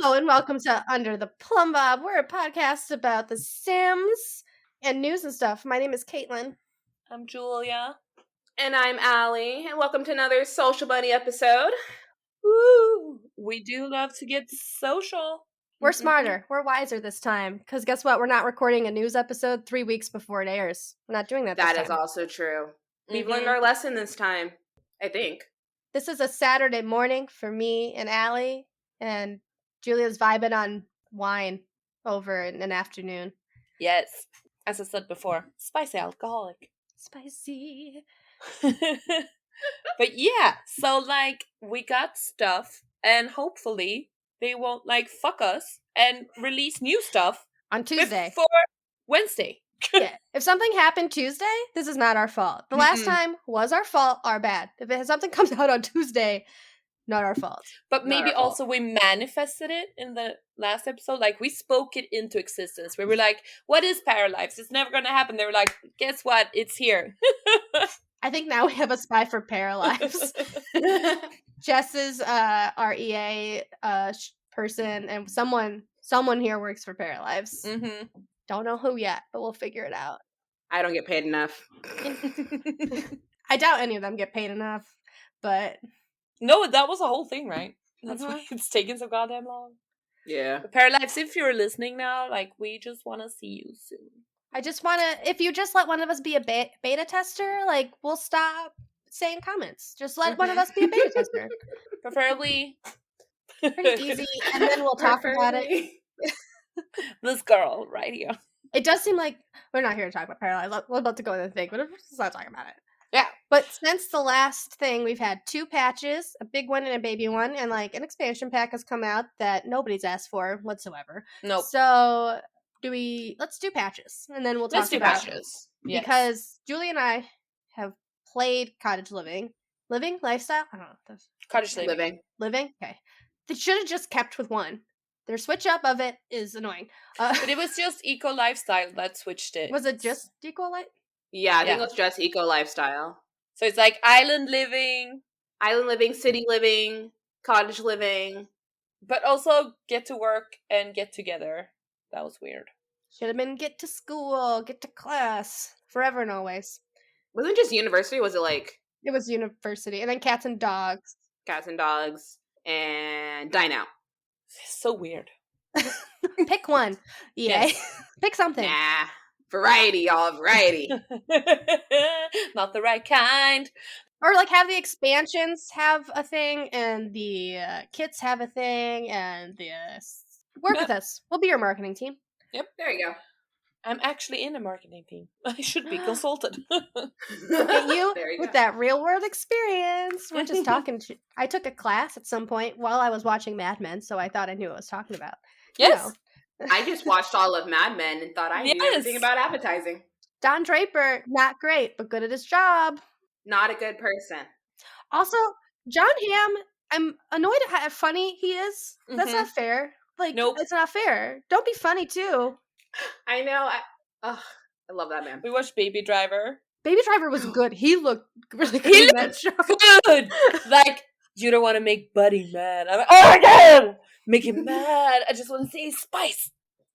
Hello and welcome to Under the Plumb Bob. We're a podcast about The Sims and news and stuff. My name is Caitlin. I'm Julia. And I'm Allie. And welcome to another Social Bunny episode. Woo! We do love to get social. We're smarter. We're wiser this time. Because guess what? We're not recording a news episode 3 weeks before it airs. We're not doing that this time. That is also true. We've learned our lesson this time, I think. This is a Saturday morning for me and Allie. And Julia's vibing on wine over in an afternoon. Yes. As I said before, spicy alcoholic. Spicy. But yeah, so we got stuff and hopefully they won't fuck us and release new stuff on Tuesday. Before Wednesday. Yeah. If something happened Tuesday, this is not our fault. The last time was our fault, our bad. If something comes out on Tuesday, not our fault. But maybe also we manifested it in the last episode. We spoke it into existence. We were like, what is Paralives? It's never going to happen. They were like, guess what? It's here. I think now we have a spy for Paralives. Jess is our EA person, and someone here works for Paralives. Mm-hmm. Don't know who yet, but we'll figure it out. I don't get paid enough. I doubt any of them get paid enough, but... No, that was a whole thing, right? That's why it's taking so goddamn long. Yeah. But Paralives, if you're listening now, we just want to see you soon. I just want to, if you just let one of us be a beta tester, we'll stop saying comments. Just let one of us be a beta tester. Preferably. Pretty easy, and then we'll talk about it. This girl right here. It does seem like we're not here to talk about Paralives. We're about to go into the thing, but let's not talk about it. Yeah. But since the last thing, we've had 2 patches, a big one and a baby one, and an expansion pack has come out that nobody's asked for whatsoever. Nope. So let's do patches, and then we'll talk about patches. Yes. Because Julie and I have played Cottage Living. Living? Lifestyle? I don't know. Cottage Living. Living? Okay. They should have just kept with one. Their switch up of it is annoying. But it was just Eco Lifestyle that switched it. Was it just Eco Life? Yeah, I think it was just Eco Lifestyle. So it's island living, city living, cottage living. But also get to work and get together. That was weird. Should have been get to school, get to class, forever and always. Wasn't it just university? Was it It was university, and then cats and dogs. Cats and dogs, and dine out. So weird. Pick one. Yeah. Yes. Pick something. Nah. Variety, y'all. Variety. Not the right kind. Or have the expansions have a thing, and the kits have a thing, and the work with us. We'll be your marketing team. Yep. There you go. I'm actually in a marketing team. I should be consulted. Get you with that real world experience. We're just talking. I took a class at some point while I was watching Mad Men, so I thought I knew what I was talking about. Yes. I just watched all of Mad Men and thought I knew everything about advertising. Don Draper, not great, but good at his job. Not a good person. Also, John Hamm, I'm annoyed at how funny he is. That's not fair. Nope. It's not fair. Don't be funny, too. I know. I love that man. We watched Baby Driver. Baby Driver was good. He looked really good in that show. Good! You don't want to make Buddy mad. I'm oh my god! Make him mad. I just want to see spice.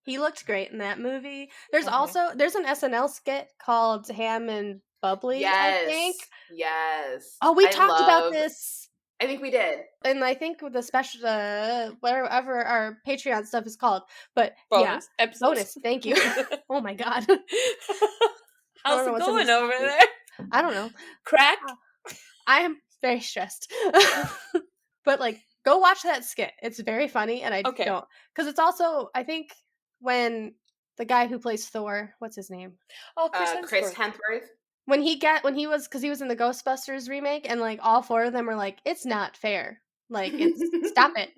He looked great in that movie. There's an SNL skit called Ham and Bubbly, I think. Yes. Oh, we talked about this. I think we did. And I think with the special, whatever our Patreon stuff is called. But bonus episodes. Bonus, thank you. Oh my god. How's it going over there? I don't know. Crack? I am very stressed. But go watch that skit. It's very funny, and I don't. Because it's also, I think, when the guy who plays Thor, what's his name? Oh, Chris Hemsworth. Because he was in the Ghostbusters remake, and all 4 of them were like, it's not fair. It's stop it.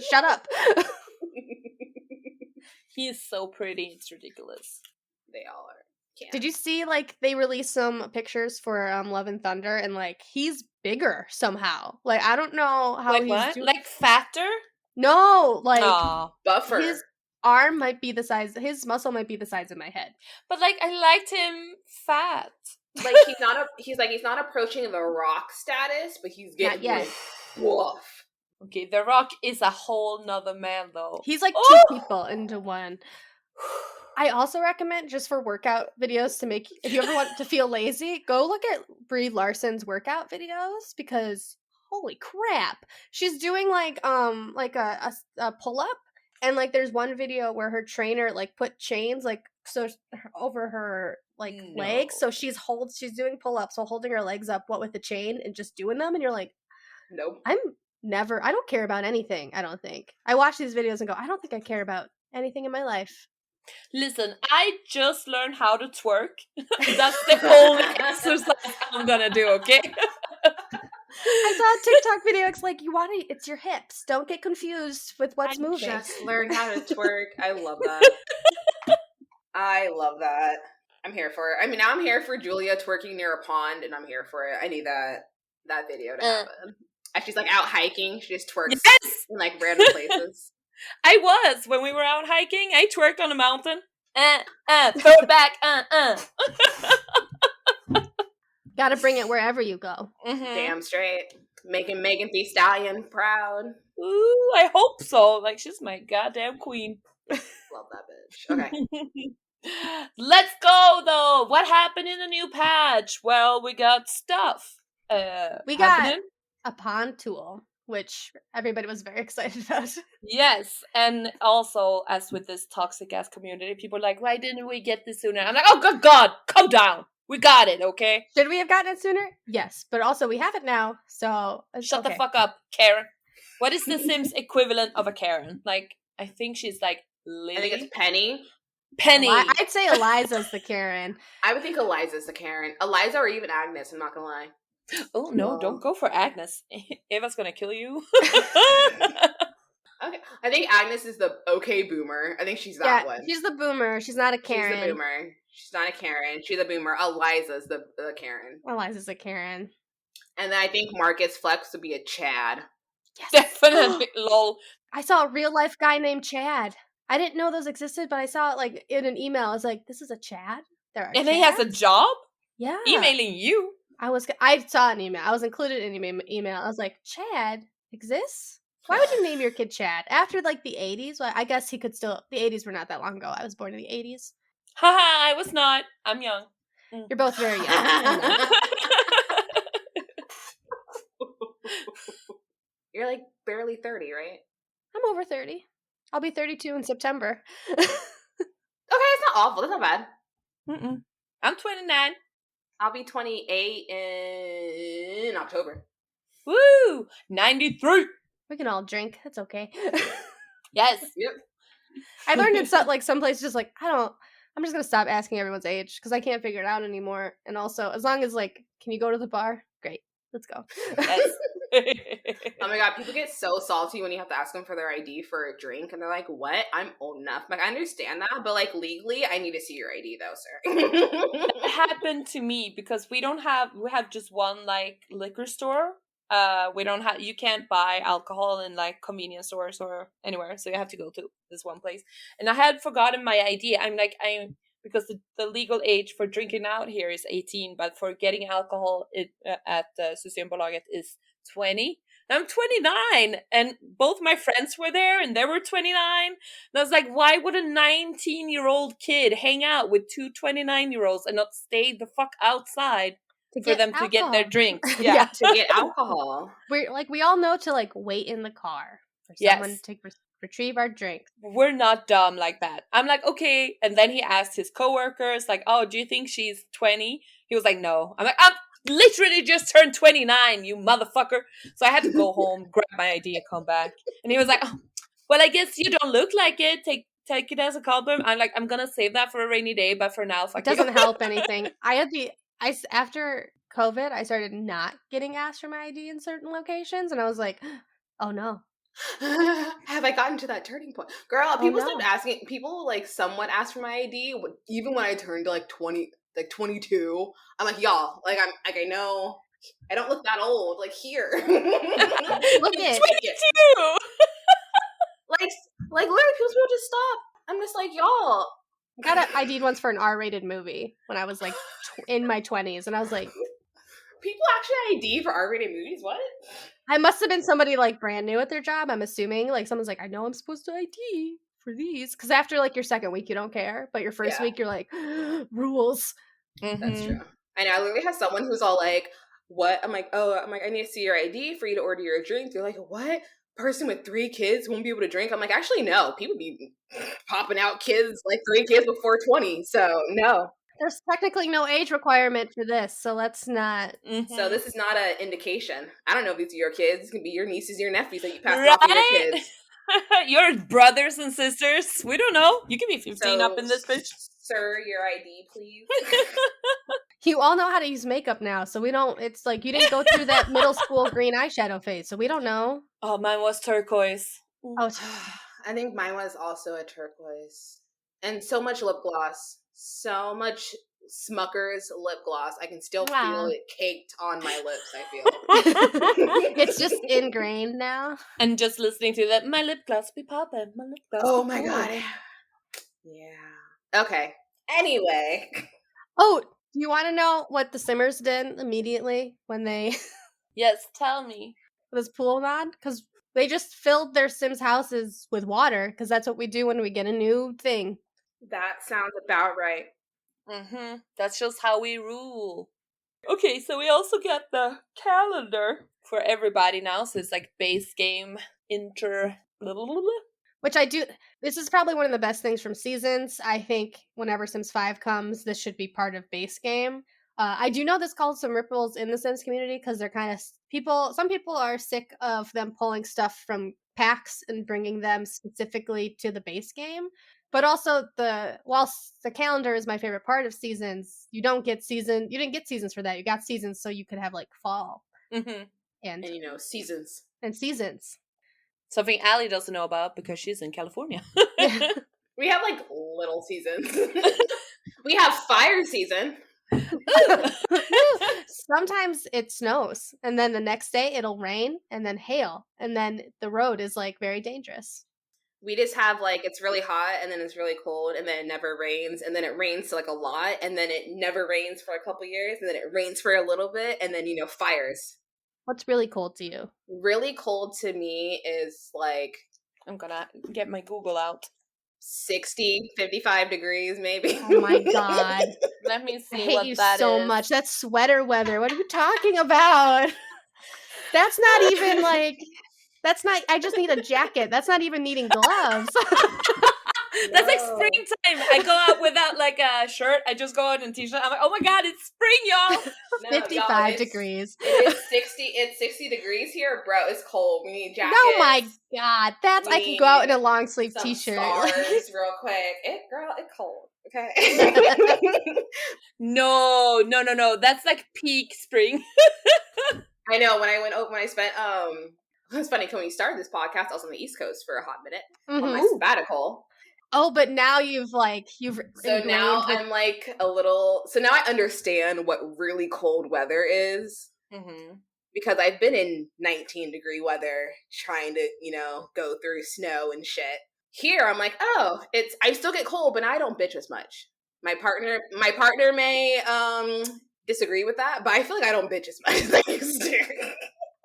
Shut up. He is so pretty, it's ridiculous. They all are. Can't. Did you see they released some pictures for Love and Thunder, and he's bigger somehow. I don't know how he's what? doing. Fatter? No, buffer. His arm might be the size. His muscle might be the size of my head. But I liked him fat. He's not approaching the Rock status, but he's getting woof. Okay, The Rock is a whole nother man, though. He's like two people into one. I also recommend, just for workout videos, to make, if you ever want to feel lazy, go look at Brie Larson's workout videos, because holy crap, she's doing like a pull-up, and like there's one video where her trainer like put chains like so over her like legs, so she's doing pull-ups while holding her legs up, what, with the chain, and just doing them, and you're like, nope. I don't care about anything. I don't think. I watch these videos and go, I don't think I care about anything in my life. Listen, I just learned how to twerk. That's the only exercise I'm gonna do, okay? I saw a TikTok video. It's like, it's your hips. Don't get confused with what's moving. I just learned how to twerk. I love that. I love that. I'm here for it. I mean, now I'm here for Julia twerking near a pond, and I'm here for it. I need that video to happen. And she's like out hiking. She just twerks in like random places. I was, when we were out hiking, I twerked on a mountain. Throw it back, Gotta bring it wherever you go. Mm-hmm. Damn straight. Making Megan Thee Stallion proud. Ooh, I hope so. Like, she's my goddamn queen. Love that bitch. Okay. Let's go, though. What happened in the new patch? Well, we got stuff. We got a pond tool, which everybody was very excited about. Yes, and also, as with this toxic-ass community, people are like, why didn't we get this sooner? I'm like, oh, good God, calm down. We got it, okay? Should we have gotten it sooner? Yes, but also we have it now, so... Shut the fuck up, Karen. What is the Sims equivalent of a Karen? Like, I think she's like Lily. I think it's Penny. Penny. I'd say Eliza's the Karen. I would think Eliza's the Karen. Eliza or even Agnes, I'm not gonna lie. Oh, no, don't go for Agnes. Eva's gonna kill you. Okay, I think Agnes is the okay boomer. I think she's that one. She's the boomer. She's not a Karen. She's the boomer. She's not a Karen. She's a boomer. Eliza's the Karen. Eliza's a Karen. And then I think Marcus Flex would be a Chad. Yes. Definitely. Lol. I saw a real life guy named Chad. I didn't know those existed, but I saw it like in an email. I was like, this is a Chad? And Chads? He has a job? Yeah. Emailing you? I saw an email. I was included in an email. I was like, Chad exists? Why would you name your kid Chad? After like the 80s? Well, I guess he could still... The 80s were not that long ago. I was born in the 80s. Haha, I was not. I'm young. You're both very young. You're like barely 30, right? I'm over 30. I'll be 32 in September. Okay, it's not awful. That's not bad. Mm-mm. I'm 29. I'll be 28 in October. Woo! 93. We can all drink. That's okay. Yes. Yep. I learned in some places just like, I'm just going to stop asking everyone's age because I can't figure it out anymore. And also, as long as like, can you go to the bar? Great. Let's go. Yes. Oh my God, people get so salty when you have to ask them for their ID for a drink, and they're like, what? I'm old enough. Like, I understand that, but like legally, I need to see your ID though, sir. That happened to me because we have just one like liquor store. You can't buy alcohol in like convenience stores or anywhere, so you have to go to this one place. And I had forgotten my ID. Because the legal age for drinking out here is 18, but for getting alcohol at Systembolaget is 20. I'm 29, and both my friends were there, and they were 29. And I was like, why would a 19-year-old kid hang out with two 29-year-olds and not stay the fuck outside for them to get their drinks? Yeah, to get alcohol. We all know to like wait in the car for someone to retrieve our drinks. We're not dumb like that. I'm like, okay. And then he asked his coworkers, like, oh, do you think she's 20? He was like, no. I'm like, I'm literally just turned 29, you motherfucker. So I had to go home, grab my ID, and come back. And he was like, oh, well, I guess you don't look like it. Take it as a compliment. I'm like, I'm gonna save that for a rainy day, but for now, fuck you. It doesn't help anything. After COVID, I started not getting asked for my ID in certain locations, and I was like, oh no. Have I gotten to that turning point? Girl, people stopped asking. People like somewhat asked for my ID even when I turned to like 20, like 22. I'm like, y'all, like I know I don't look that old. Like here, look at 22. like literally, people just stop. I'm just like, y'all. I got ID'd once for an R-rated movie when I was like in my 20s, and I was like, people actually ID for R-rated movies? What? I must have been somebody like brand new at their job. I'm assuming like someone's like, I know I'm supposed to ID for these because after like your second week you don't care, but your first week you're like rules. That's true. I know. I literally have someone who's all like, "What?" I'm like, I need to see your ID for you to order your drink. They're like, "What? Person with 3 kids won't be able to drink?" I'm like, actually, no. People be popping out kids like 3 kids before 20. So no. There's technically no age requirement for this, so let's not. So this is not an indication. I don't know if these are your kids. It can be your nieces, your nephews that you pass off to your kids. Your brothers and sisters. We don't know. You can be 15 up in this bitch. Sir, your ID, please. You all know how to use makeup now, so we don't. It's like you didn't go through that middle school green eyeshadow phase, so we don't know. Oh, mine was turquoise. Oh, I think mine was also a turquoise. And so much lip gloss. So much Smucker's lip gloss. I can still feel it caked on my lips, I feel. It's just ingrained now. And just listening to that, my lip gloss be popping. My lip gloss. Oh my god. Yeah. Okay. Anyway. Oh, do you want to know what the Simmers did immediately when they... Yes, tell me. This pool nod? Because they just filled their Sims houses with water, because that's what we do when we get a new thing. That sounds about right. That's just how we rule. Okay, so we also get the calendar for everybody now. So it's like base game, which I do. This is probably one of the best things from Seasons. I think whenever Sims 5 comes, this should be part of base game. I do know this caused some ripples in the Sims community because they're kind of some people are sick of them pulling stuff from packs and bringing them specifically to the base game. But also whilst the calendar is my favorite part of Seasons, you didn't get seasons for that. You got seasons so you could have like fall. And seasons. And seasons. Something Allie doesn't know about because she's in California. We have like little seasons. We have fire season. Sometimes it snows and then the next day it'll rain and then hail and then the road is like very dangerous. We just have like it's really hot and then it's really cold and then it never rains and then it rains like a lot and then it never rains for a couple years and then it rains for a little bit and then fires. What's really cold to you? Really cold to me is like I'm gonna get my Google out. 60, 55 degrees maybe. Oh my god. Let me see. I hate you so much. That's sweater weather. What are you talking about? That's not even like I just need a jacket. That's not even needing gloves. That's like springtime. I go out without like a shirt. I just go out in a t-shirt. I'm like, oh my god, it's spring, y'all. No, 55 degrees. It's 60 degrees here, bro. It's cold. We need jackets. Oh my god. I can go out in a long sleeve t-shirt. Scarves real quick. It's cold. Okay. No. That's like peak spring. I know. When I spent it's funny, when we started this podcast, I was on the East Coast for a hot minute on my sabbatical. Oh, but now you've so now I'm like a little. So now I understand what really cold weather is because I've been in 19-degree weather trying to go through snow and shit. Here I'm like, I still get cold, but I don't bitch as much. My partner may disagree with that, but I feel like I don't bitch as much as I used to.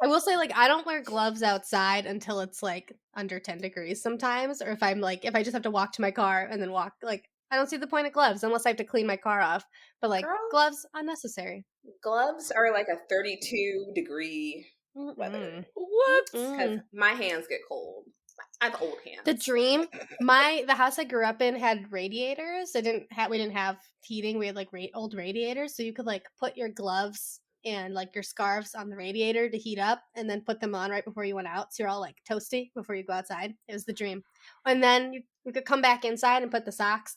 I will say, like, I don't wear gloves outside until it's, like, under 10 degrees sometimes. Or if I just have to walk to my car and then walk, like, I don't see the point of gloves unless I have to clean my car off. But, like, gloves, unnecessary. Gloves are, like, a 32-degree weather. What? Because my hands get cold. I have old hands. The dream, the house I grew up in had radiators. We didn't have heating. We had, like, old radiators. So you could, like, put your gloves and like your scarves on the radiator to heat up and then put them on right before you went out. So you're all like toasty before you go outside. It was the dream. And then you could come back inside and put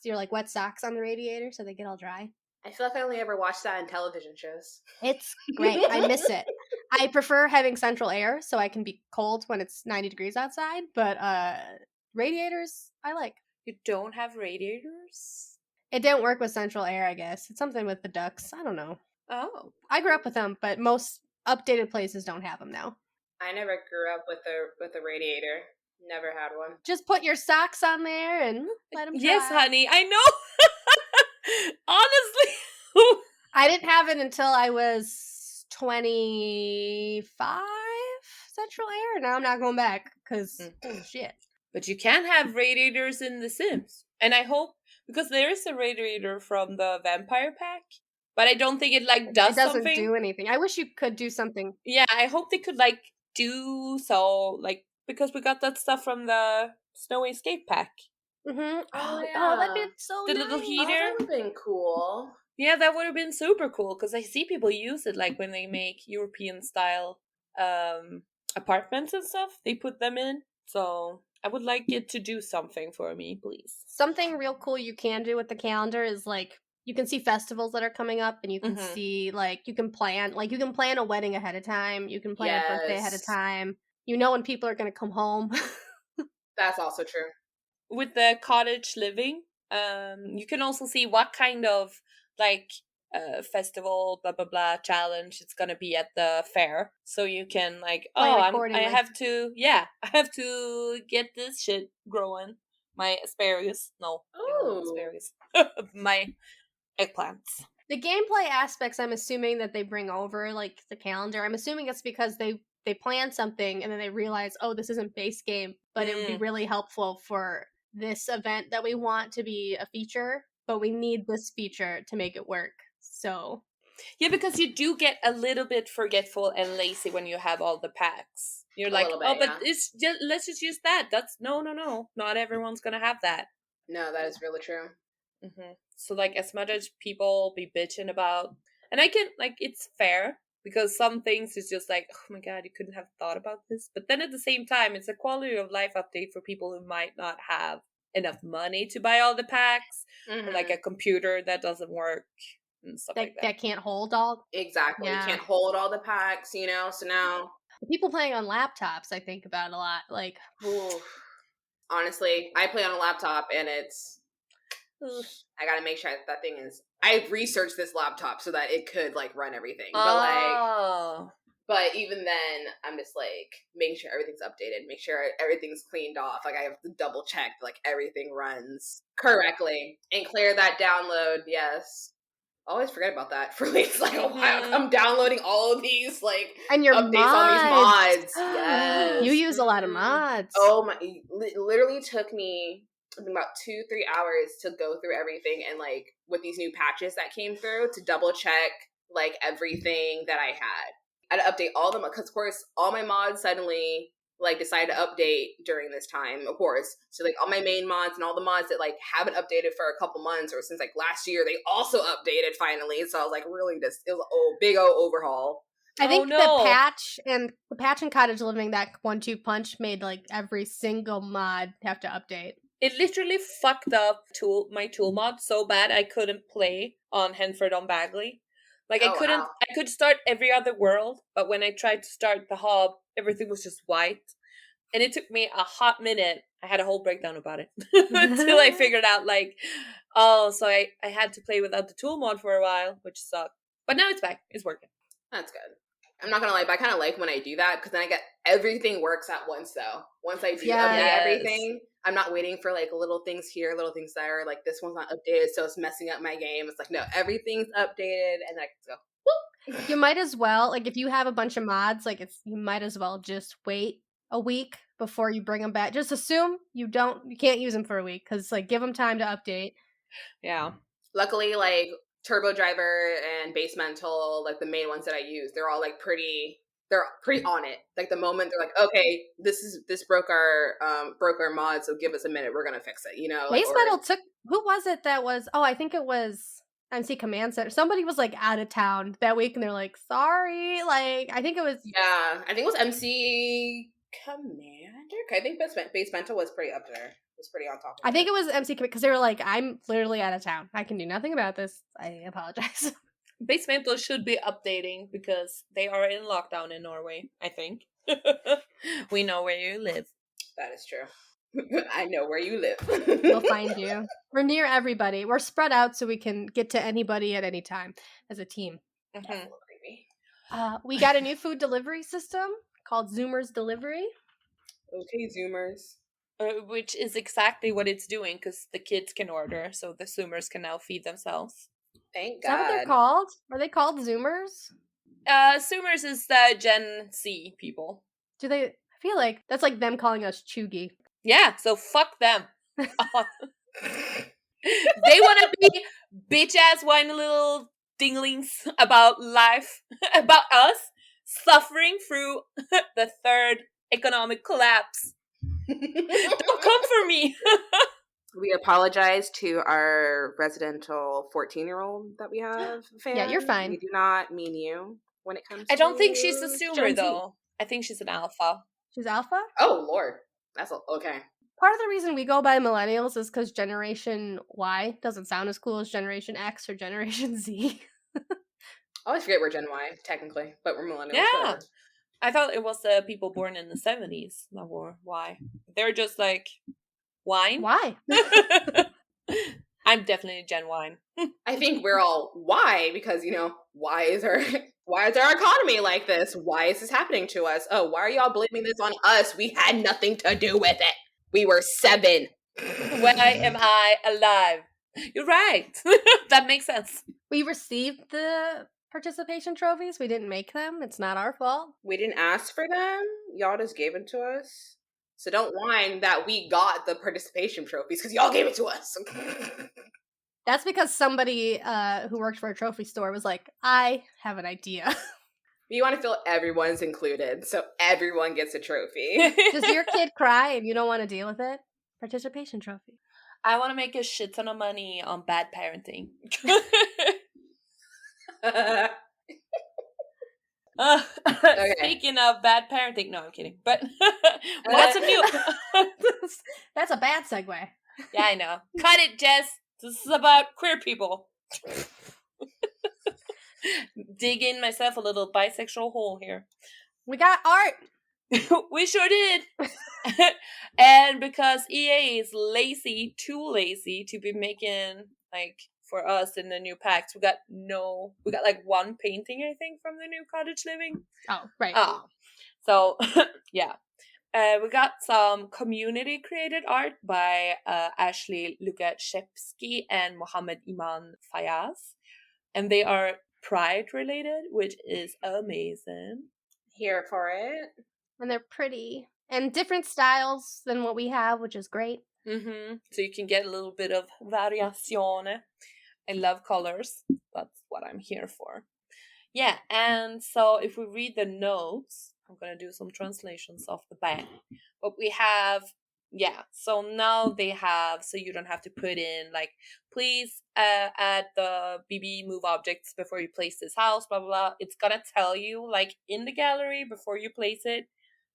your like wet socks on the radiator so they get all dry. I feel like I only ever watched that in television shows. It's great. I miss it. I prefer having central air so I can be cold when it's 90 degrees outside. But radiators, I like. You don't have radiators? It didn't work with central air, I guess. It's something with the ducts. I don't know. Oh. I grew up with them, but most updated places don't have them now. I never grew up with a radiator. Never had one. Just put your socks on there and let them dry. Yes, honey. I know. Honestly. I didn't have it until I was 25. central air. Now I'm not going back because shit. But you can have radiators in The Sims. And I hope, because there is a radiator from the vampire pack, but I don't think it does something. It doesn't do anything. I wish you could do something. Yeah, I hope they could do so, because we got that stuff from the Snowy Escape pack. Mm-hmm. Oh, yeah. Oh, that'd be so the nice. little heater. That would have been cool. Yeah, that would have been super cool, because I see people use it when they make European style apartments and stuff. They put them in. So I would like it to do something for me, please. Something real cool you can do with the calendar is you can see festivals that are coming up, and you can see you can plan a wedding ahead of time. You can plan a birthday ahead of time. You know when people are going to come home. That's also true. With the Cottage Living, you can also see what kind of festival blah blah blah challenge it's gonna be at the fair, so you can I have to get this shit growing, my asparagus my eggplants. The gameplay aspects, I'm assuming that they bring over the calendar. I'm assuming it's because they plan something and then they realize, oh, this isn't base game, but it would be really helpful for this event that we want to be a feature, but we need this feature to make it work. So yeah, because you do get a little bit forgetful and lazy when you have all the packs. You're it's just, let's just use that. That's no, not everyone's gonna have that. No, that is really true. Mm-hmm. So as much as people be bitching about, and I can it's fair, because some things is just oh my god, you couldn't have thought about this. But then at the same time, it's a quality of life update for people who might not have enough money to buy all the packs, or a computer that doesn't work and stuff that can't hold all. Exactly. Yeah. You can't hold all the packs, so now people playing on laptops I think about a lot. Honestly, I play on a laptop and it's I gotta make sure that thing is. I've researched this laptop so that it could run everything, but even then, I'm just making sure everything's updated, make sure everything's cleaned off. I have to double check everything runs correctly and clear that download. Yes. I always forget about that for a while. I'm downloading all of these and your updates mods. on these mods. Yes. You use a lot of mods. Oh my! It literally took me about 2-3 hours to go through everything, and with these new patches that came through, to double check everything that I had. I had to update all of them because, of course, all my mods suddenly decided to update during this time, of course. So all my main mods and all the mods that haven't updated for a couple months or since last year, they also updated finally. So I was really it was a big overhaul. I think the patch and Cottage Living, that 1-2 punch, made every single mod have to update. It literally fucked up my tool mod so bad I couldn't play on Henford on Bagley. I could start every other world, but when I tried to start the hub, everything was just white. And it took me a hot minute. I had a whole breakdown about it until I figured out so I had to play without the tool mod for a while, which sucked. But now it's back. It's working. That's good. I'm not gonna lie, but I kind of like when I do that, because then I get everything works at once though. Once I do update everything, I'm not waiting for little things here, little things there. This one's not updated, so it's messing up my game. It's no, everything's updated, and I can go. Whoop. You might as well, if you have a bunch of mods, you might as well just wait a week before you bring them back. Just assume you can't use them for a week, because give them time to update. Yeah. Luckily, Turbo Driver and Base Mental, the main ones that I use, they're all they're pretty on it. The moment they're okay, this broke our mod, so give us a minute, we're gonna fix it. Base Mental took, who was it that was? Oh, I think it was MC Command Center. Somebody was out of town that week, and they're sorry. I think it was. Yeah, I think it was MC Commander. I think Base Mental was pretty up there. Was pretty on top of it. I think it was MC because they were I'm literally out of town. I can do nothing about this. I apologize. Base Mental should be updating because they are in lockdown in Norway, I think. We know where you live. That is true. I know where you live. We'll find you. We're near everybody. We're spread out so we can get to anybody at any time as a team. We got a new food delivery system called Zoomers Delivery. Okay, Zoomers. Which is exactly what it's doing, because the kids can order, so the Zoomers can now feed themselves. Thank God. Is that what they're called? Are they called Zoomers? Zoomers is the Gen Z people. Do they? I feel like that's like them calling us chuggy. Yeah, so fuck them. They want to be bitch-ass whiny little dinglings about life, about us suffering through the third economic collapse. Don't come for me. We apologize to our residential 14-year-old that we have. Fan. Yeah, you're fine. We do not mean you when it comes to I don't think she's a zoomer, though. I think she's an alpha. She's alpha? Oh, Lord. Okay. Part of the reason we go by millennials is because Generation Y doesn't sound as cool as Generation X or Generation Z. I always forget we're Gen Y, technically, but we're millennials. Yeah. Whatever. I thought it was the people born in the 70s that were Y. They're just like, wine? Why? I'm definitely Gen Wine. I think we're all why because why is our economy like this? Why is this happening to us? Oh, why are y'all blaming this on us? We had nothing to do with it. We were 7. Why am I alive? You're right. That makes sense. We received the participation trophies. We didn't make them. It's not our fault. We didn't ask for them. Y'all just gave it to us. So don't whine that we got the participation trophies because y'all gave it to us. That's because somebody who worked for a trophy store was like, I have an idea. You want to feel everyone's included, so everyone gets a trophy. Does your kid cry and you don't want to deal with it? Participation trophy. I want to make a shit ton of money on bad parenting. Okay. Speaking of bad parenting, no, I'm kidding. But what's new? That's a bad segue. Yeah, I know. Cut it, Jess. This is about queer people. Dig in myself a little bisexual hole here. We got art. We sure did. And because EA is lazy, too lazy to be making for us in the new packs, we got like one painting, I think, from the new Cottage Living. Oh, right. So yeah. We got some community created art by Ashley Lukashevsky and Mohammed Iman Fayaz. And they are Pride related, which is amazing. Here for it. And they're pretty. And different styles than what we have, which is great. Mm-hmm. So you can get a little bit of variazione. I love colors. That's what I'm here for. Yeah, and so if we read the notes, I'm going to do some translations off the back. But we have, so now they have, so you don't have to put in, please add the BB move objects before you place this house, blah, blah, blah. It's going to tell you, in the gallery before you place it.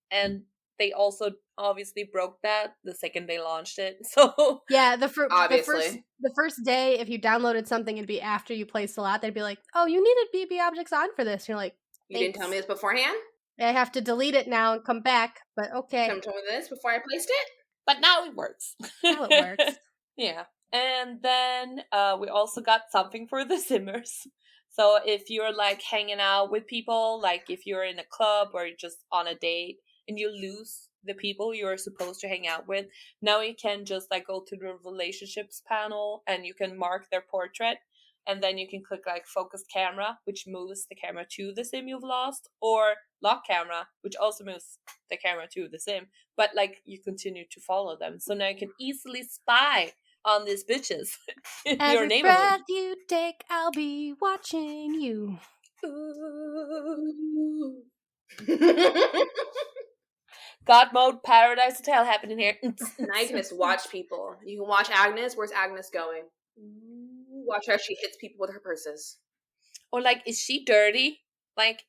And they also obviously broke that the second they launched it. So yeah, the first day, if you downloaded something, it'd be after you placed a lot. They'd be like, "Oh, you needed BB objects on for this." And you're like, "You didn't tell me this beforehand. I have to delete it now and come back." But okay, come tell me this before I placed it. But now it works. Now it works. Yeah, and then we also got something for the Simmers. So if you're hanging out with people, if you're in a club or just on a date, and you lose the people you're supposed to hang out with, now you can just go to the relationships panel and you can mark their portrait, and then you can click focus camera, which moves the camera to the sim you've lost, or lock camera, which also moves the camera to the sim, but you continue to follow them. So now you can easily spy on these bitches in your neighborhood. Every breath you take, I'll be watching you. Ooh. God mode, Paradise Hotel happening here. Now you can just watch people. You can watch Agnes. Where's Agnes going? Watch how she hits people with her purses. Or is she dirty?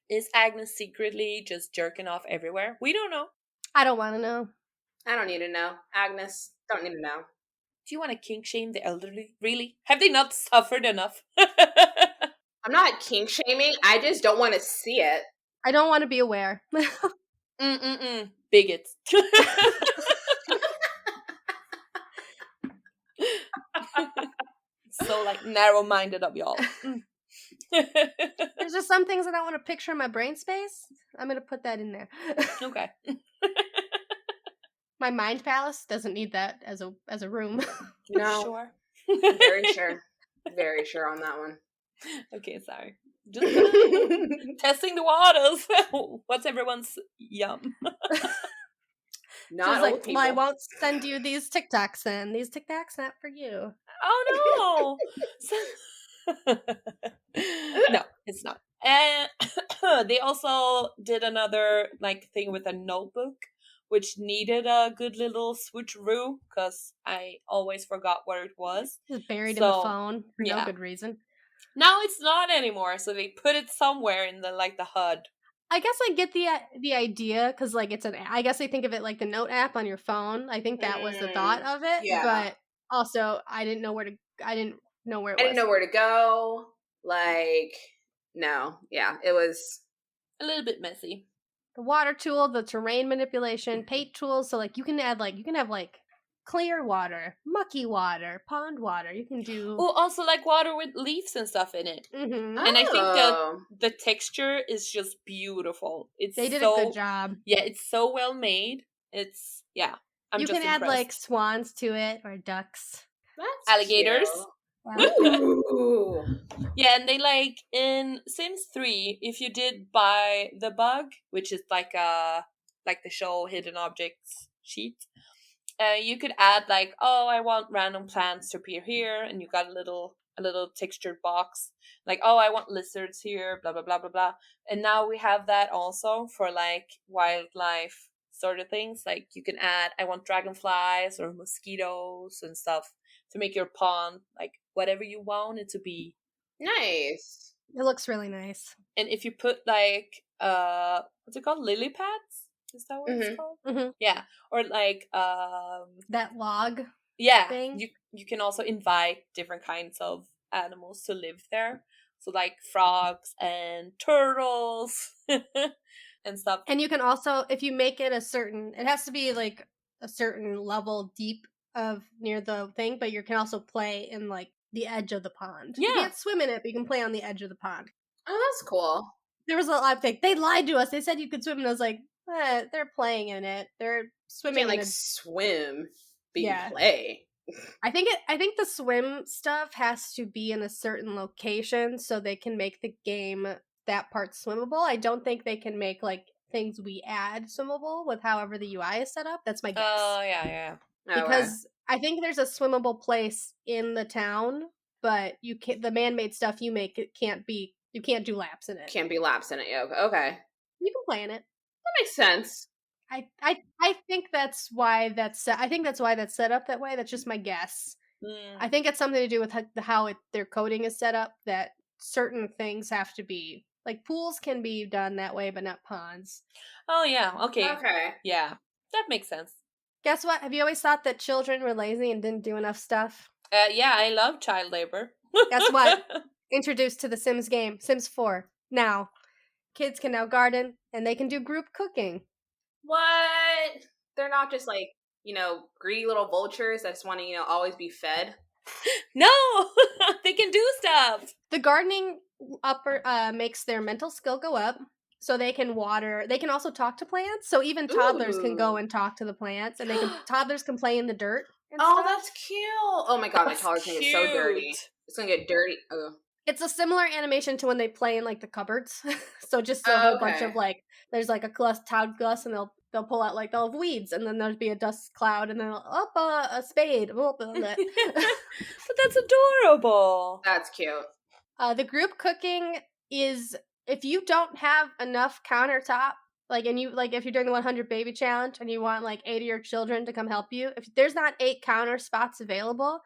Is Agnes secretly just jerking off everywhere? We don't know. I don't want to know. I don't need to know. Agnes, don't need to know. Do you want to kink shame the elderly? Really? Have they not suffered enough? I'm not kink shaming. I just don't want to see it. I don't want to be aware. Bigots. So narrow-minded of y'all. There's just some things I don't want to picture in my brain space. I'm going to put that in there. Okay. My mind palace doesn't need that as a room. No. Sure. Very sure. Very sure on that one. Okay, sorry. Just testing the waters. What's everyone's yum? Not old people. Well, I won't send you these TikToks then. These TikToks not for you. Oh no. No, it's not. And they also did another like thing with a notebook, which needed a good little switcheroo because I always forgot where it was. Just buried in the phone for no good reason. Now it's not anymore, so they put it somewhere in the like the HUD. I guess I get the idea because like it's I guess they think of it like the note app on your phone. I think that was the thought of it. Yeah. But also I didn't know where it was. I didn't know where to go. Like, no. Yeah, it was a little bit messy. The water tool, the terrain manipulation, paint tools. So like you can have like clear water, mucky water, pond water. You can do also like water with leaves and stuff in it. Mm-hmm. And I think the texture is just beautiful. They did a good job. Yeah, it's so well made. It's I'm you just can add like swans to it or ducks. That's alligators. Ooh. Yeah, and they like in Sims 3, if you did buy the bug, which is like the show hidden objects sheet, you could add like, oh, I want random plants to appear here, and you got a little textured box, like, oh, I want lizards here, blah blah blah blah blah. And now we have that also for like wildlife sort of things. Like you can add, I want dragonflies or mosquitoes and stuff to make your pond like whatever you want it to be. Nice. It looks really nice. And if you put like what's it called, lily pads? Is that what it's called? Mm-hmm. Yeah. Or like that log thing. You can also invite different kinds of animals to live there. So like frogs and turtles and stuff. And you can also, if you make it it has to be like a certain level deep of near the thing, but you can also play in like the edge of the pond. Yeah. You can't swim in it, but you can play on the edge of the pond. Oh, that's cool. There was a lot of things. They lied to us. They said you could swim, and I was like, they're playing in it. They're swimming. You can't swim, but you play. I think the swim stuff has to be in a certain location so they can make the game that part swimmable. I don't think they can make like things we add swimmable with however the UI is set up. That's my guess. Oh yeah. Because I think there's a swimmable place in the town, but you can't. The man-made stuff you make it can't be. You can't do laps in it. Can't be laps in it. Yeah. Okay. You can play in it. That makes sense. I think that's why that's set up that way. That's just my guess. I think it's something to do with how their coding is set up. That certain things have to be like pools can be done that way, but not ponds. Oh yeah. Okay. Okay. Yeah, that makes sense. Guess what? Have you always thought that children were lazy and didn't do enough stuff? Yeah, I love child labor. Guess what? Introduced to the Sims game, Sims 4. Now, kids can now garden and they can do group cooking. What? They're not just like, greedy little vultures that just want to, always be fed. No, they can do stuff. The gardening makes their mental skill go up. So they can water. They can also talk to plants. So even toddlers can go and talk to the plants, and toddlers can play in the dirt. And stuff. That's cute. Oh my god, my toddler's gonna get so dirty. It's gonna get dirty. Oh. It's a similar animation to when they play in like the cupboards. So just a whole bunch of like, there's like a todd glass, and they'll pull out like they'll have weeds, and then there'll be a dust cloud, and then a spade. But that's adorable. That's cute. The group cooking is. If you don't have enough countertop, if you're doing the 100 baby challenge and you want like 8 of your children to come help you, if there's not 8 counter spots available,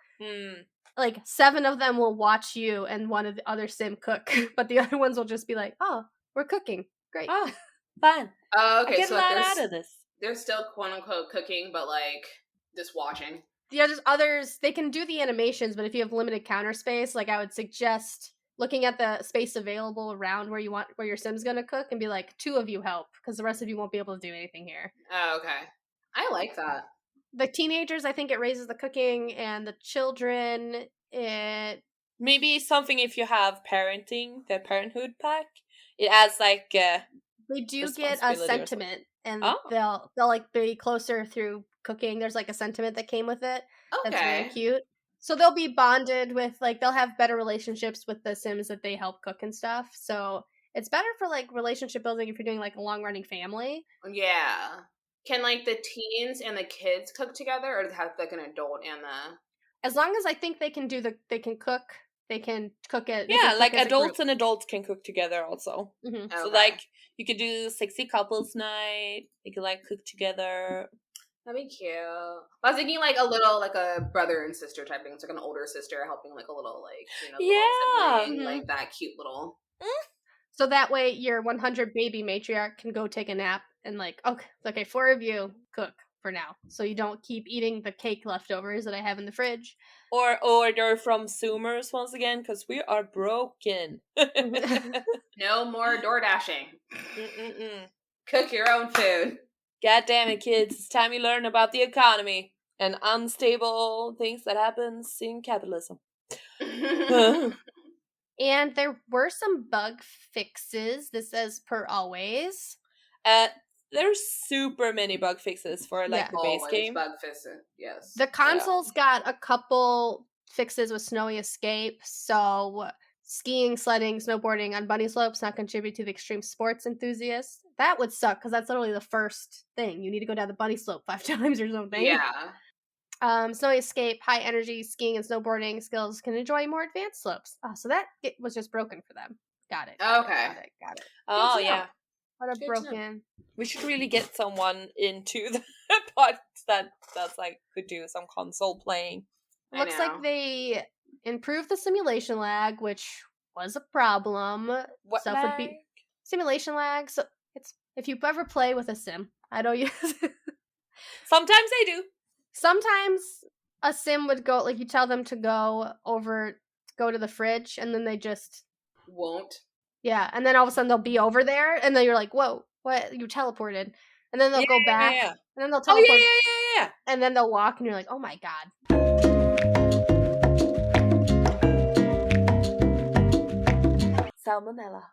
like 7 of them will watch you and one of the other sim cook, but the other ones will just be like, "Oh, we're cooking, great, oh, fun." Oh, okay, I get a lot out of this. They're still quote unquote cooking, but like just watching. Yeah, there's others. They can do the animations, but if you have limited counter space, like I would suggest looking at the space available around where your sim's gonna cook and be like, 2 of you help, because the rest of you won't be able to do anything here. Oh, okay. I like that. The teenagers, I think it raises the cooking, and the children, it... Maybe something if you have parenting, the parenthood pack, it adds like they do get a sentiment, and they'll like be closer through cooking. There's like a sentiment that came with it. Okay. That's really cute. So they'll be bonded with, like, they'll have better relationships with the Sims that they help cook and stuff. So it's better for, like, relationship building if you're doing, like, a long-running family. Yeah. Can, like, the teens and the kids cook together, or does it have, like, an adult and the... As long as I think they can cook, they can cook it. Yeah, like adults and adults can cook together also. Mm-hmm. So, like, you could do sexy couples night. You could, like, cook together. That'd be cute. I was thinking, like, a little, like, a brother and sister type thing. It's like an older sister helping, like, a little, like, you know, little sibling, like, that cute little... So that way your 100 baby matriarch can go take a nap and, like, okay, 4 of you cook for now. So you don't keep eating the cake leftovers that I have in the fridge. Or order from Zoomers once again, because we are broken. No more door dashing. Cook your own food. God damn it, kids. It's time you learn about the economy and unstable things that happens in capitalism. And there were some bug fixes. This says per always. There's super many bug fixes for, like, the base game. Bug fixes, yes. The console's got a couple fixes with Snowy Escape, so skiing, sledding, snowboarding on bunny slopes not contribute to the extreme sports enthusiasts. That would suck, because that's literally the first thing. You need to go down the bunny slope 5 times or something. Yeah. Snowy Escape, high energy skiing and snowboarding skills can enjoy more advanced slopes. So that was just broken for them. Got it. Got it. Oh, yeah. What a broken. We should really get someone into the pod that's like could do some console playing. Looks like they improved the simulation lag, which was a problem. What Stuff lag? Would be simulation lag. So it's if you ever play with a sim, I don't use. Sometimes they do. Sometimes a sim would go, like, you tell them to go to the fridge, and then they just won't. Yeah, and then all of a sudden they'll be over there, and then you're like, whoa, what? You teleported. And then they'll go back, and then they'll teleport. Yeah. And then they'll walk, and you're like, oh my god. Salmonella.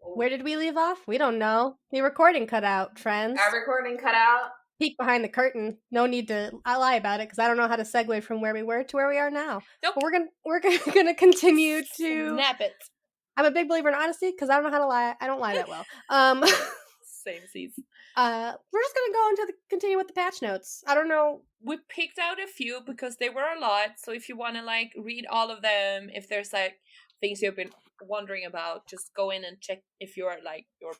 Where did we leave off? We don't know. The recording cut out, friends. Our recording cut out. Peek behind the curtain. No need to lie about it, because I don't know how to segue from where we were to where we are now. Nope. But we're gonna continue to snap it. I'm a big believer in honesty, because I don't know how to lie. I don't lie that well. Same seas. We're just gonna continue with the patch notes. I don't know. We picked out a few because they were a lot. So if you want to, like, read all of them, if there's, like, things you've been wondering about, just go in and check if your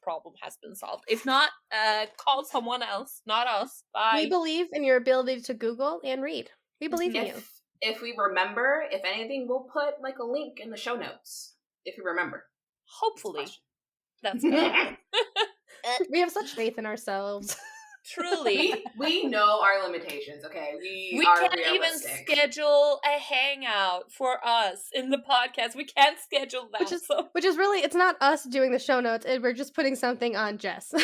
problem has been solved. If not, call someone else, not us. Bye. We believe in your ability to Google and read. We believe in you. If we remember, if anything, we'll put, like, a link in the show notes. If we remember. Hopefully. That's good. We have such faith in ourselves. Truly. We know our limitations, okay? We are can't realistic. Even schedule a hangout for us in the podcast. We can't schedule that. Which is really, it's not us doing the show notes. We're just putting something on Jess. Or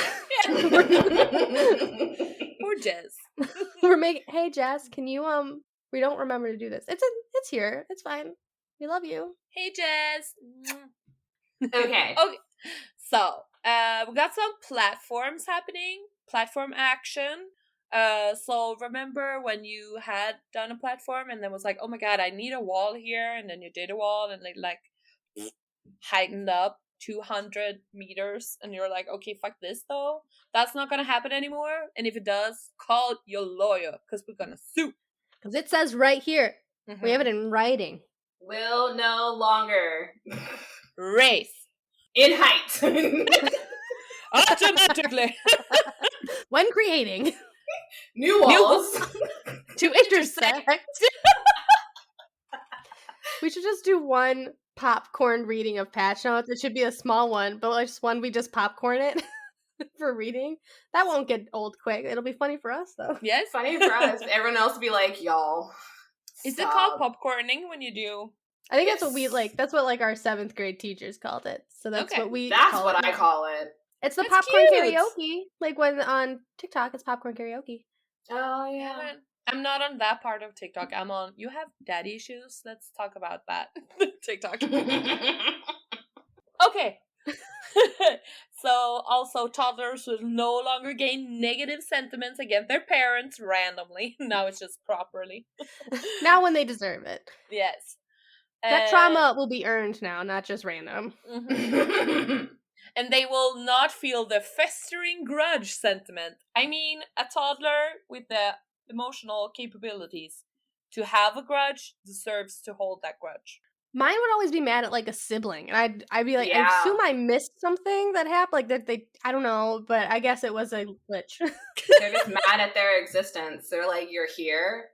Jess. We're making, hey Jess, can you, we don't remember to do this. It's here. It's fine. We love you. Hey Jess. Okay. So, we got some platforms happening. Platform action. So remember when you had done a platform and then was like, oh my god, I need a wall here, and then you did a wall and they, like, heightened up 200 meters, and you're like, okay, fuck this though. That's not gonna happen anymore. And if it does, call your lawyer, because we're gonna sue. Because it says right here. Mm-hmm. We have it in writing. Will no longer race in height. Automatically. When creating new walls to intersect. We should just do one popcorn reading of patch notes. It should be a small one, but just one we just popcorn it for reading. That won't get old quick. It'll be funny for us, though. Yes, funny for us. Everyone else will be like, y'all. Is it called popcorning when you do? I think that's what we like. That's what, like, our 7th grade teachers called it. So that's what we. That's what I call it. It's the popcorn karaoke. Like, when on TikTok, it's popcorn karaoke. Oh, yeah. I'm not on that part of TikTok. I'm on, you have daddy issues? Let's talk about that. TikTok. Okay. So also toddlers will no longer gain negative sentiments against their parents randomly. Now it's just properly. Now when they deserve it. Yes. That trauma will be earned now, not just random. Mm-hmm. And they will not feel the festering grudge sentiment. I mean, a toddler with the emotional capabilities to have a grudge deserves to hold that grudge. Mine would always be mad at like a sibling, and I'd be like, I assume I missed something that happened, like that they, I don't know, but I guess it was a glitch. They're just mad at their existence. They're like, you're here,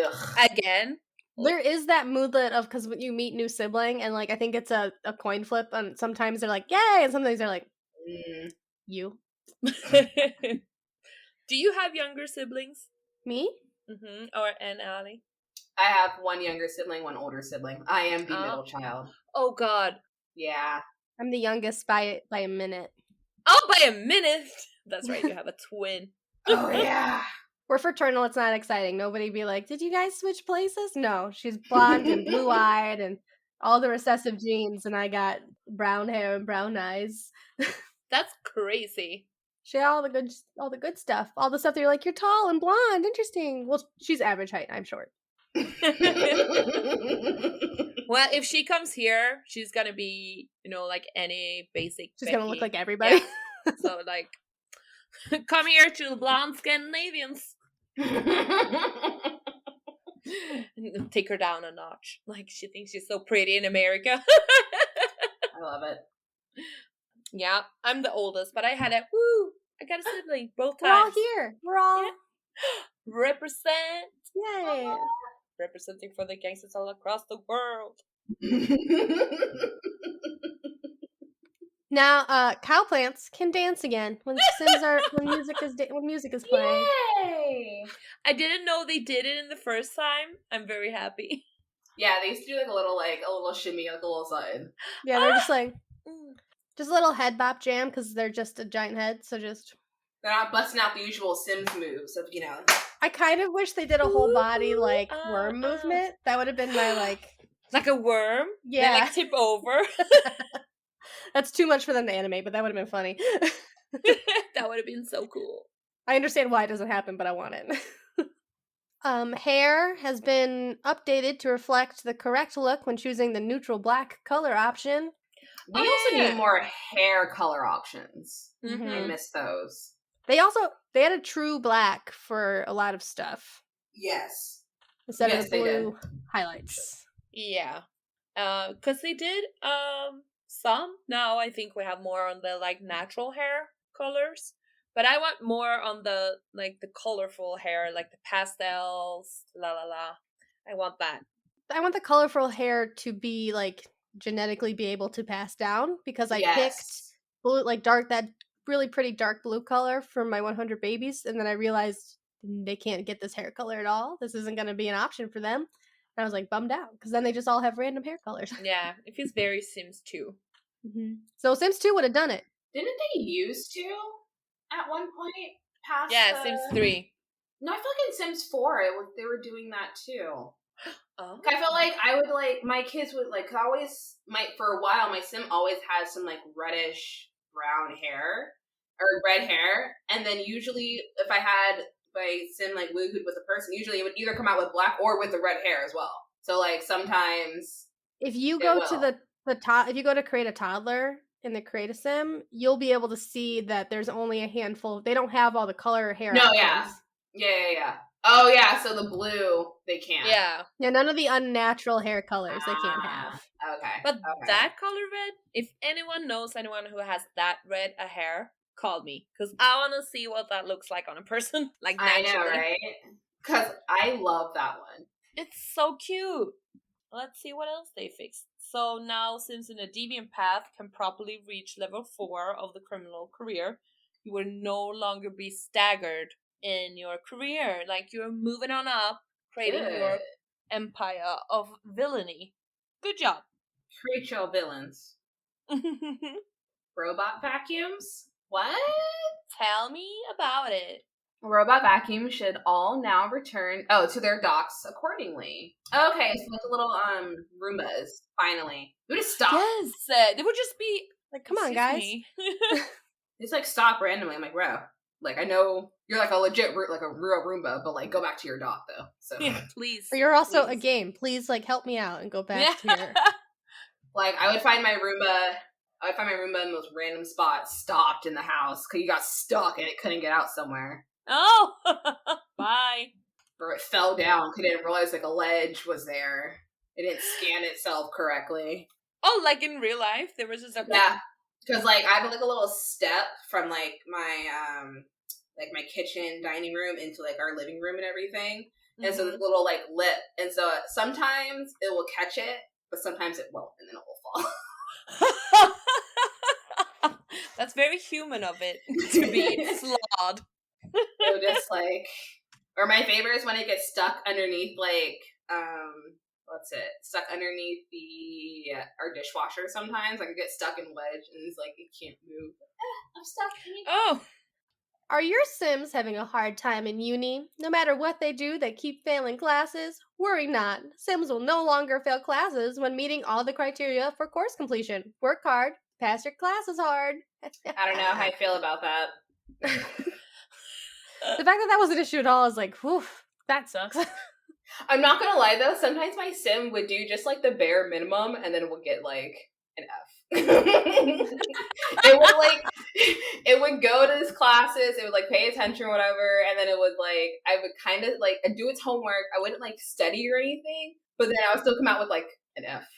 ugh. Again. There is that moodlet of, because when you meet new sibling, and like I think it's a coin flip, and sometimes they're like, yay, and sometimes they're like, you. Do you have younger siblings? Me? Mm-hmm. And Allie? I have one younger sibling, one older sibling. I am the middle child. Oh God. Yeah. I'm the youngest by a minute. Oh, by a minute? That's right, you have a twin. Oh yeah. We're fraternal, it's not exciting. Nobody be like, did you guys switch places? No, she's blonde and blue-eyed and all the recessive genes, and I got brown hair and brown eyes. That's crazy. She had all the good stuff. All the stuff that you're like, you're tall and blonde, interesting. Well, she's average height, I'm short. Well, if she comes here, she's gonna be, like any basic She's Becky. Gonna look like everybody. Yeah. So, like, come here to the blonde Scandinavians. Take her down a notch. Like, she thinks she's so pretty in America. I love it. Yeah, I'm the oldest, but I got a sibling both times. We're all here. We're all... Represent. Yay. Representing for the gangsters all across the world. Now, cow plants can dance again when music is playing. Yay! I didn't know they did it in the first time. I'm very happy. Yeah, they used to do a little shimmy, like a little side. Yeah, they're just like just a little head bop jam because they're just a giant head. So just they're not busting out the usual Sims moves of I kind of wish they did a whole body worm movement. That would have been my like a worm. Yeah, they, tip over. That's too much for them to animate, but that would have been funny. That would have been so cool. I understand why it doesn't happen, but I want it. Hair has been updated to reflect the correct look when choosing the neutral black color option. We also need more hair color options. Mm-hmm. I miss those. They had a true black for a lot of stuff. Yes. Instead of the blue highlights. Yeah. Because they did some. Now I think we have more on the natural hair colors. But I want more on the the colorful hair, like the pastels, la la la. I want that. I want the colorful hair to be genetically be able to pass down, because I picked blue, that really pretty dark blue color for my 100 babies, and then I realized they can't get this hair color at all. This isn't going to be an option for them. And I was bummed out, because then they just all have random hair colors. Yeah, it feels very Sims 2. Mm-hmm. So Sims 2 would have done it. Didn't they used to at one point pass? Yeah, Sims 3. No, I feel like in Sims 4 they were doing that too. Oh. I felt like I would my kids would always for a while my Sim always has some reddish brown hair or red hair, and then usually if I had my Sim woohooed with a person, usually it would either come out with black or with the red hair as well. So sometimes if you go to if you go to create a toddler in the create a Sim, you'll be able to see that there's only a handful. They don't have all the color hair. No, options. Yeah. Oh yeah, so the blue they can't. Yeah, none of the unnatural hair colors they can't have. Okay. But that color red, if anyone knows anyone who has that red a hair, call me, because I want to see what that looks like on a person. Naturally. I know, right? Because I love that one. It's so cute. Let's see what else they fixed. So now, since in a deviant path can properly reach level 4 of the criminal career, you will no longer be staggered in your career. You're moving on up, creating your empire of villainy. Good job. Create your villains. Robot vacuums? What? Tell me about it. Robot vacuums should all now return to their docks accordingly. Okay, so the little Roombas, finally. They would just stop. Yes, they would just be Like, come on, guys. It's like, stop randomly. I'm like, bro, like, I know you're like a legit, like a real Roomba, but like, go back to your dot though. So yeah, please. But you're also a game. Please, like, help me out and go back to your. Like, I would find my Roomba. I would find my Roomba in the most random spot, stopped in the house because you got stuck and it couldn't get out somewhere. Oh, bye. Or it fell down because it didn't realize like a ledge was there. It didn't scan itself correctly. Oh, like in real life, there was just a because like I have like a little step from like my kitchen dining room into like our living room and everything, and so there's a little like lip, and so sometimes it will catch it, but sometimes it won't, and then it will fall. That's very human of it to be flawed. It would just like, or my favorite is when it gets stuck underneath like stuck underneath the our dishwasher sometimes. Like it gets stuck in wedge and it's like it can't move. I'm stuck. Oh. Are your Sims having a hard time in uni? No matter what they do, they keep failing classes? Worry not. Sims will no longer fail classes when meeting all the criteria for course completion. Work hard. Pass your classes hard. I don't know how I feel about that. The fact that that was an issue at all is like, whew, that sucks. I'm not gonna lie though, sometimes my sim would do just like the bare minimum and then we'll get like an F. it would go to these classes, it would like pay attention or whatever, and then it would like, I would kind of like do its homework, I wouldn't like study or anything, but then I would still come out with like an F.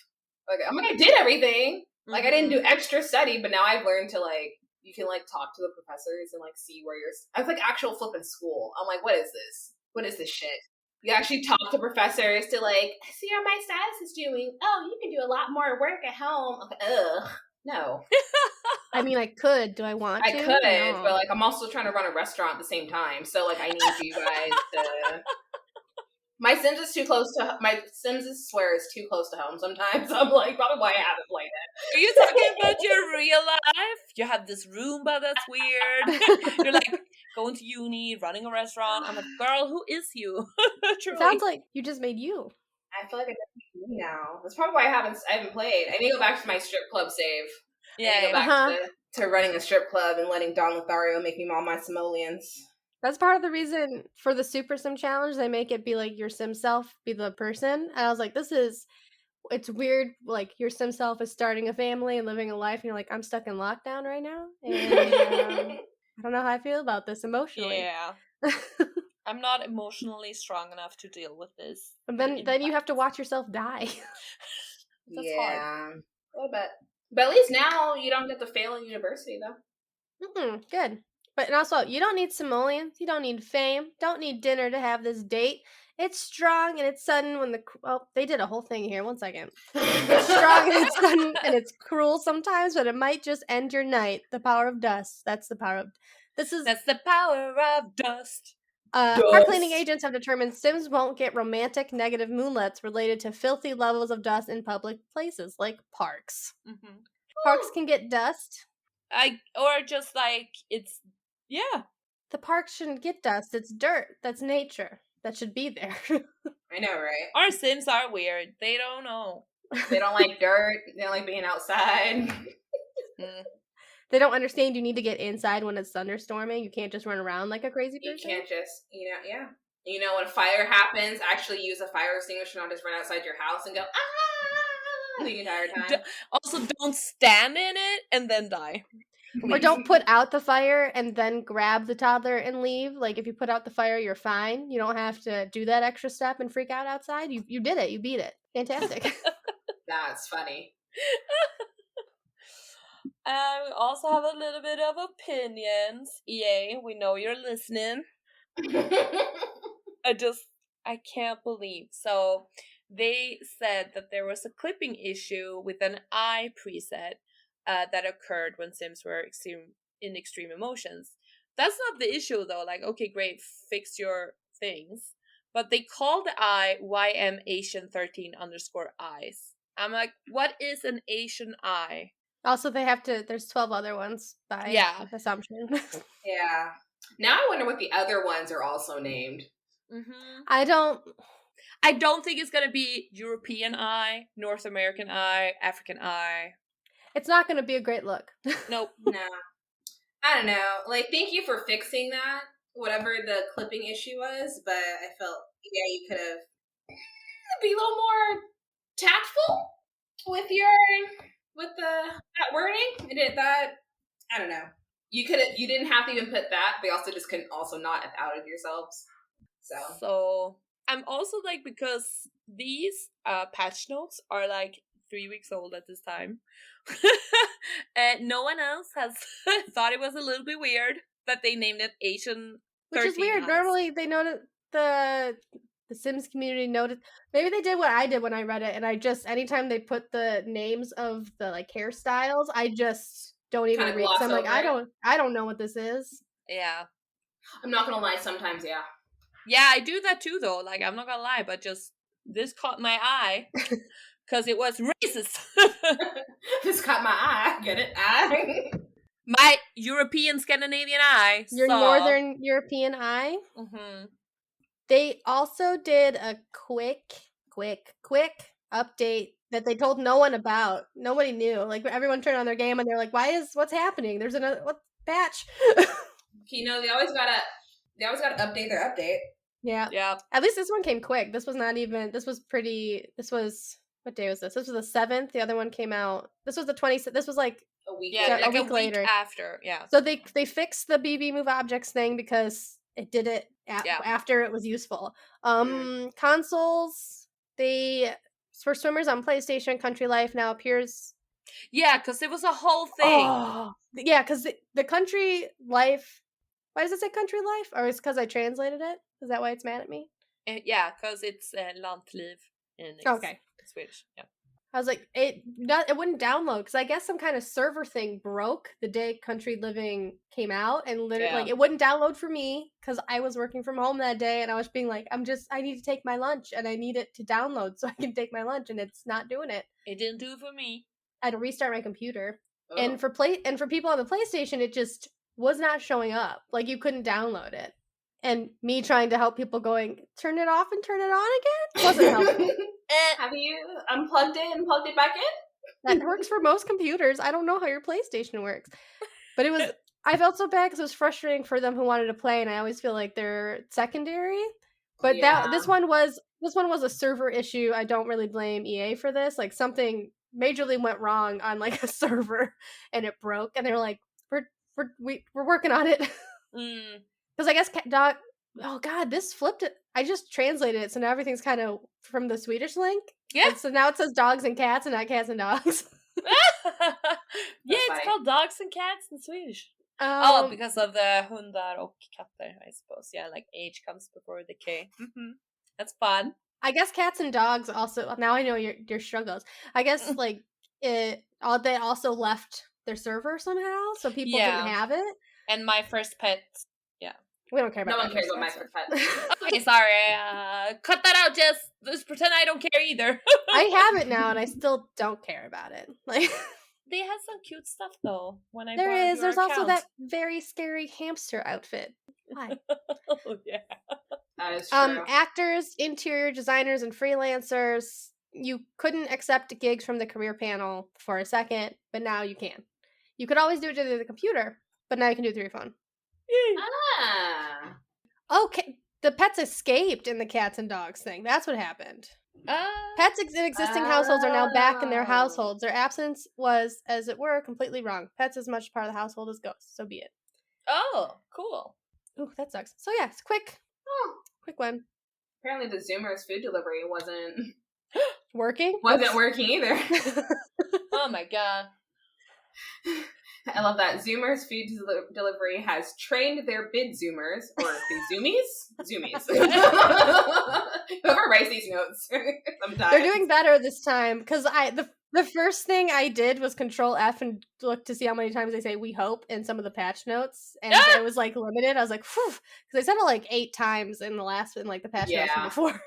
Like, I'm like, I did everything. Like, I didn't do extra study, but now I've learned to like, you can like talk to the professors and like see where you're. I was like actual flipping school. I'm like, what is this? What is this shit? You actually talk to professors to like see how my status is doing. Oh, you can do a lot more work at home. Okay, ugh, no. I mean, I could. Do I want to? I could, no. But like, I'm also trying to run a restaurant at the same time. So like, I need you guys to. My Sims is too close to my Sims swear is too close to home sometimes. I'm like, probably why I haven't played it. Are you talking about your real life? You have this Roomba that's weird. You're like going to uni, running a restaurant. I'm like, girl, who is you? It sounds like you just made you. I feel like I just made me now. That's probably why I haven't played. I need to go back to my strip club save. Yeah, go back to running a strip club and letting Don Lothario make me all my simoleons. That's part of the reason for the Super Sim Challenge. They make it be like your Sim self be the person. And I was like, it's weird. Like your Sim self is starting a family and living a life. And you're like, I'm stuck in lockdown right now. And I don't know how I feel about this emotionally. Yeah. I'm not emotionally strong enough to deal with this. And then you have to watch yourself die. That's hard. A little bit. But at least now you don't get to fail in university, though. Good. But and also, you don't need simoleons. You don't need fame. Don't need dinner to have this date. It's strong and it's sudden when they did a whole thing here. 1 second. It's strong and it's sudden and it's cruel sometimes, but it might just end your night. The power of dust. That's the power of... That's the power of dust. Park cleaning agents have determined Sims won't get romantic negative moonlets related to filthy levels of dust in public places like parks. Mm-hmm. Parks can get dust. Or just like it's... Yeah. The park shouldn't get dust. It's dirt. That's nature. That should be there. I know, right? Our Sims are weird. They don't know. They don't like dirt. They don't like being outside. They don't understand you need to get inside when it's thunderstorming. You can't just run around like a crazy person. You can't just, yeah. You know, when fire happens, actually use a fire extinguisher, not just run outside your house and go, the entire time. Also, don't stand in it and then die. Or don't put out the fire and then grab the toddler and leave. Like, if you put out the fire, you're fine. You don't have to do that extra step and freak out outside. You did it. You beat it. Fantastic. That's funny. We also have a little bit of opinions. EA, we know you're listening. I can't believe. So, they said that there was a clipping issue with an eye preset that occurred when Sims were in extreme emotions. That's not the issue though. Like, okay, great, fix your things. But they call the eye YM Asian 13_eyes. I'm like, what is an Asian eye? Also, there's 12 other ones by assumption. Yeah. Now I wonder what the other ones are also named. Mm-hmm. I don't think it's going to be European eye, North American eye, African eye. It's not going to be a great look. Nope. No. I don't know. Like, thank you for fixing that, whatever the clipping issue was, but I felt, yeah, you could have be a little more tactful with that wording. It did that. I don't know. You didn't have to even put that, but you also just couldn't also not have outed yourselves. So I'm also like, because these patch notes are like 3 weeks old at this time. And no one else has thought it was a little bit weird that they named it Asian 13 Which is weird. Eyes. Normally they noted the Sims community noted. Maybe they did what I did when I read it, and I just anytime they put the names of the like hairstyles, I just don't even read. I'm like, I don't know what this is. Yeah. I'm not gonna lie, sometimes, yeah. Yeah, I do that too though. Like, I'm not gonna lie, but just this caught my eye because it was racist. This caught my eye. Get it? My European Scandinavian eye. Your Northern European eye. Mm-hmm. They also did a quick update that they told no one about. Nobody knew. Like, everyone turned on their game and they're like, what's happening? There's another patch. You know, they always gotta update their update. Yeah. Yeah. At least this one came quick. This was what day was this? This was the 7th. The other one came out. This was the 20th. This was like a week. Yeah, like a week later. After. Yeah. So they fixed the BB move objects thing because it did it after it was useful. Consoles, for swimmers on PlayStation, Country Life now appears. Yeah, because it was a whole thing. Oh, yeah, because the Country Life. Why does it say Country Life? Or is it because I translated it? Is that why it's mad at me? Yeah, because it's Lantliv in Swedish. Yeah. I was like, it wouldn't download because I guess some kind of server thing broke the day Country Living came out, and literally like it wouldn't download for me because I was working from home that day, and I was being like, I need to take my lunch and I need it to download so I can take my lunch, and it's not doing it. It didn't do it for me. I had to restart my computer, and for people on the PlayStation, it just was not showing up. Like, you couldn't download it, and me trying to help people going, turn it off and turn it on again wasn't helping. Have you unplugged it and plugged it back in? That works for most computers. I don't know how your PlayStation works. But I felt so bad because it was frustrating for them who wanted to play, and I always feel like they're secondary. But this one was a server issue. I don't really blame EA for this. Like, something majorly went wrong on like a server and it broke, and they're like, we're working on it. Because I guess oh god, this flipped it. I just translated it, so now everything's kind of from the Swedish link. Yeah. And so now it says dogs and cats and not cats and dogs. Yeah, it's called dogs and cats in Swedish. Because of the hundar och katter, I suppose. Yeah, like age comes before decay. That's fun. I guess cats and dogs also. Now I know your struggles. I guess like they also left their server somehow, so people didn't have it. And my first pet. We don't care about. No one cares about my first pet. Okay, sorry. Cut that out, Jess. Just pretend I don't care either. I have it now, and I still don't care about it. Like, they had some cute stuff though. When I there's also that very scary hamster outfit. Why? Oh yeah, that is true. Actors, interior designers, and freelancers. You couldn't accept gigs from the career panel for a second, but now you can. You could always do it through the computer, but now you can do it through your phone. Okay, the pets escaped in the cats and dogs thing. That's what happened. Pets in existing households are now back in their households. Their absence was, as it were, completely wrong. Pets as much part of the household as ghosts. So be it. Oh, cool. Ooh, that sucks. So yeah, it's quick one. Apparently the Zoomers food delivery wasn't working. Wasn't working either. Oh my god. I love that. Zoomers food delivery has trained their bid Zoomers, or the Zoomies. Whoever writes these notes, sometimes. They're doing better this time, because the first thing I did was Control F and look to see how many times they say "we hope" in some of the patch notes, and it was like limited. I was like, "Phew," because they said it like 8 times in the patch notes from before.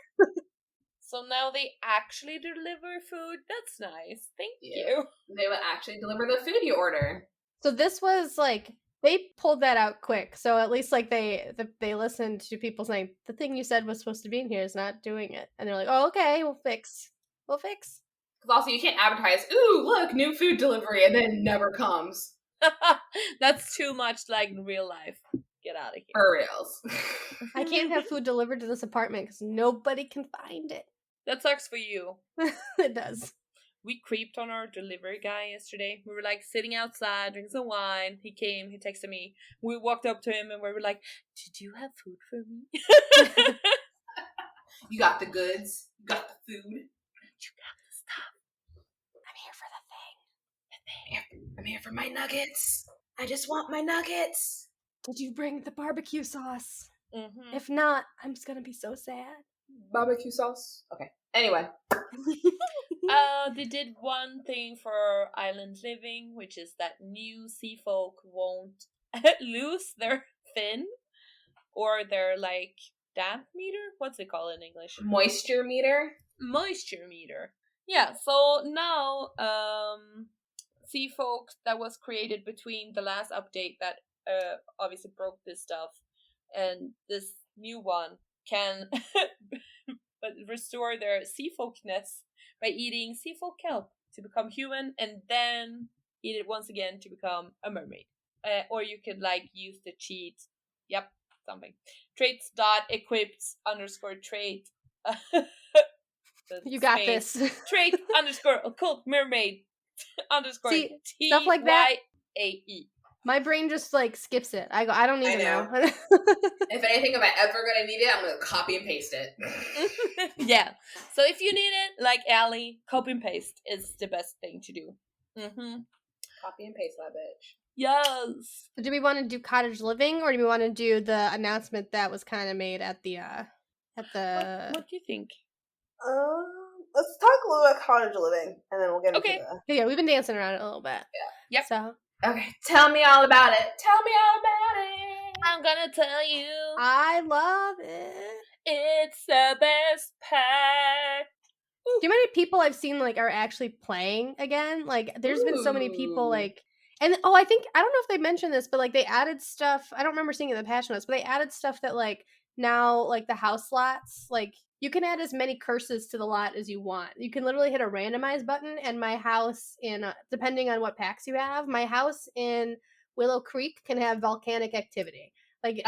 So now they actually deliver food? That's nice. Thank you. They will actually deliver the food you order. So this was like, they pulled that out quick. So at least like they listened to people saying, the thing you said was supposed to be in here is not doing it. And they're like, oh, okay, we'll fix. Because also you can't advertise, ooh, look, new food delivery, and then it never comes. That's too much like real life. Get out of here. For reals. I can't have food delivered to this apartment because nobody can find it. That sucks for you. It does. We creeped on our delivery guy yesterday. We were like sitting outside, drinking some wine. He came, he texted me. We walked up to him and we were like, "Did you have food for me?" You got the goods. You got the food. You got the stuff. I'm here for the thing. I'm here for my nuggets. I just want my nuggets. Did you bring the barbecue sauce? Mm-hmm. If not, I'm just gonna be so sad. Barbecue sauce. Okay. Anyway. They did one thing for Island Living, which is that new sea folk won't lose their fin or their like damp meter. What's it called in English? Moisture meter. Moisture meter. Yeah. So now, sea folk that was created between the last update that obviously broke this stuff and this new one can but restore their sea folkness by eating sea folk kelp to become human and then eat it once again to become a mermaid. Or you could like use the cheat. Yep, something. Traits.equipped_trait. You got this. Trait_occult mermaid _ See, stuff like that. TYAE. My brain just like skips it. I don't even know. If anything, if I ever gonna need it, I'm gonna copy and paste it. Yeah. So if you need it, like Allie, copy and paste is the best thing to do. Mm-hmm. Copy and paste that bitch. Yes. Do we want to do Cottage Living, or do we want to do the announcement that was kind of made at the What do you think? Let's talk a little about Cottage Living, and then we'll get into the... Yeah, we've been dancing around it a little bit. Yeah. Yep. So. Okay, tell me all about it. Tell me all about it. I'm gonna tell you. I love it. It's the best pack. Do you know how many people I've seen like are actually playing again? Like, there's been so many people like, and I don't know if they mentioned this, but like they added stuff. I don't remember seeing it in the patch notes, but they added stuff that like now like the house slots, like you can add as many curses to the lot as you want. You can literally hit a randomize button, and my house in depending on what packs you have, my house in Willow Creek can have volcanic activity. Like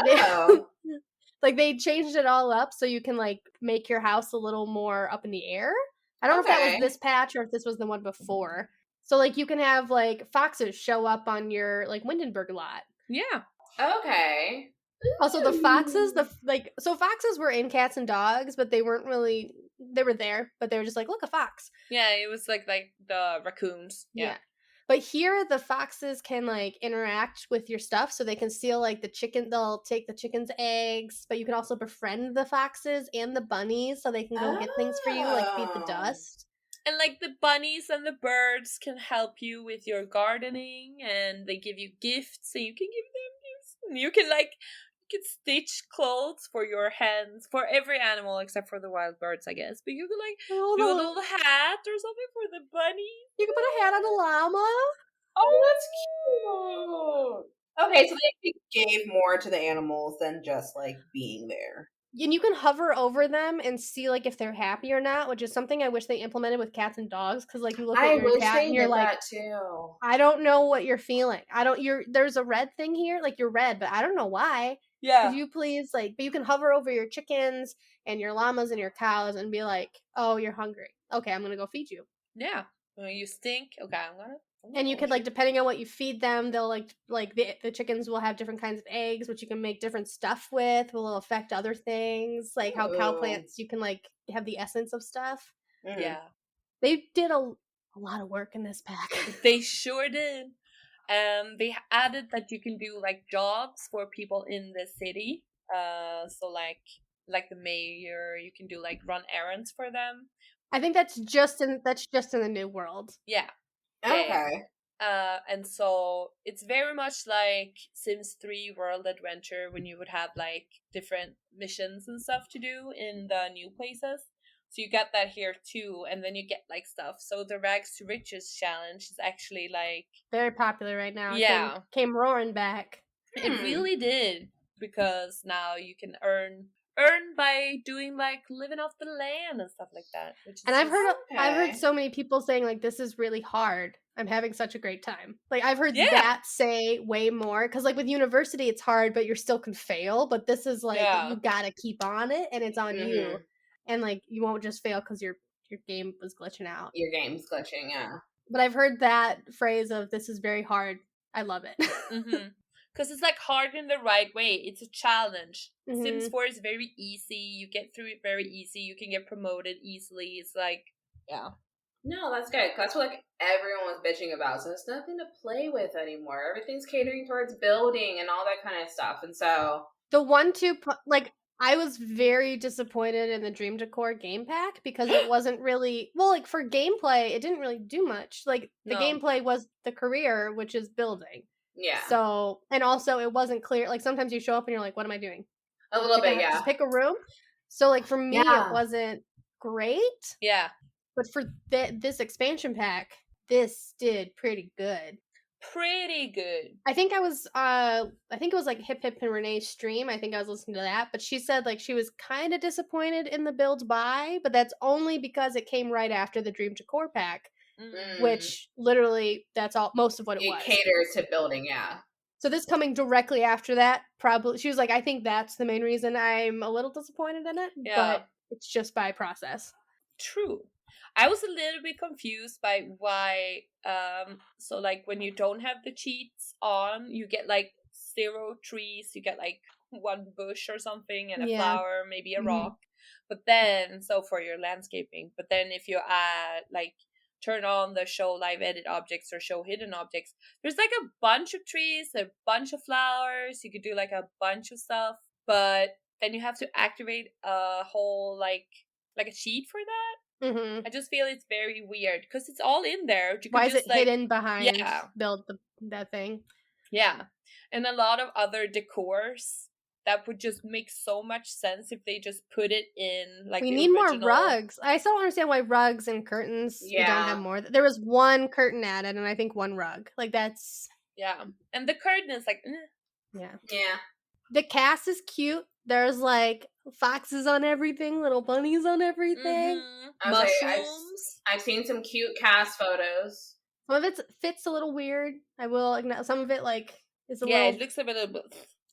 like they changed it all up so you can like make your house a little more up in the air. I don't know if that was this patch or if this was the one before. So like you can have like foxes show up on your like Windenburg lot. Yeah. Okay. Also the foxes, foxes were in Cats and Dogs, but they weren't really, they were there, but they were just like, look, a fox. Yeah, it was like the raccoons. Yeah. But here the foxes can like interact with your stuff, so they can steal like the chicken, they'll take the chicken's eggs, but you can also befriend the foxes and the bunnies so they can go get things for you, like feed the dust. And like the bunnies and the birds can help you with your gardening, and they give you gifts, and you can give them gifts. And you can stitch clothes for your hands for every animal except for the wild birds, I guess. But you can like do a little hat or something for the bunny. You can put a hat on a llama. Oh, that's cute. Okay, so they gave more to the animals than just like being there. And you can hover over them and see like if they're happy or not, which is something I wish they implemented with cats and dogs. Because like you look at your cat and you're like, too. I don't know what you're feeling. There's a red thing here, like you're red, but I don't know why. Yeah. Could you please but you can hover over your chickens and your llamas and your cows and be like, oh, you're hungry. Okay, I'm gonna go feed you. Yeah. You stink. Okay, I'm gonna and you could like, depending on what you feed them, they'll like the chickens will have different kinds of eggs, which you can make different stuff with. Will affect other things, like how cow plants you can like have the essence of stuff. Yeah, they did a lot of work in this pack. They sure did. They added that you can do like jobs for people in the city. So like the mayor, you can do like run errands for them. I think that's just in the new world. Yeah. Okay. And so it's very much like Sims 3 World Adventure when you would have like different missions and stuff to do in the new places. So you get that here too, and then you get like stuff. So the Rags to Riches challenge is actually like very popular right now. Yeah, came roaring back. It really did, because now you can earn earn by doing like living off the land and stuff like that. And I've heard so many people saying like, this is really hard. I'm having such a great time. Like I've heard that say way more, because like with university it's hard, but you still can fail. But this is like you gotta keep on it, and it's on you, and like you won't just fail because your game was glitching out. Your game's glitching, yeah. But I've heard that phrase of this is very hard. I love it. Because it's like hard in the right way. It's a challenge. Sims 4 is very easy. You get through it very easy. You can get promoted easily. It's like, No, that's good. That's what like everyone was bitching about. So there's nothing to play with anymore. Everything's catering towards building and all that kind of stuff. And so the 1-2 like I was very disappointed in the Dream Decor game pack because it wasn't really like for gameplay. It didn't really do much. Like the gameplay was the career, which is building. Yeah. So and also it wasn't clear. Like sometimes you show up and you're like, what am I doing? A little bit, Just pick a room. So like for me, it wasn't great. Yeah. But for this expansion pack, this did pretty good. Pretty good. I think it was like Hip Hip and Renee's stream. I think I was listening to that, but she said like she was kind of disappointed in the build buy, but that's only because it came right after the Dream Decor pack, which literally that's all most of what it was. It caters to building, yeah. So this coming directly after that, probably she was like, I think that's the main reason I'm a little disappointed in it, but it's just by process. True. I was a little bit confused by why, so like when you don't have the cheats on, you get like 0 trees, you get like 1 bush or something and a flower, maybe a rock. But then, so for your landscaping, but then if you add like, turn on the show live edit objects or show hidden objects, there's like a bunch of trees, a bunch of flowers, you could do like a bunch of stuff, but then you have to activate a whole like a cheat for that. I just feel it's very weird because it's all in there. Why is it like, hidden behind build that thing? Yeah. And a lot of other decors that would just make so much sense if they just put it in like we need more rugs. I still don't understand why rugs and curtains you don't have more. There was 1 curtain added and I think 1 rug. Like that's and the curtain is like yeah. The cast is cute. There's like foxes on everything, little bunnies on everything. Mushrooms. I've seen some cute cast photos. Some of it fits a little weird. I will acknowledge some of it like is a little. Yeah, it looks a bit.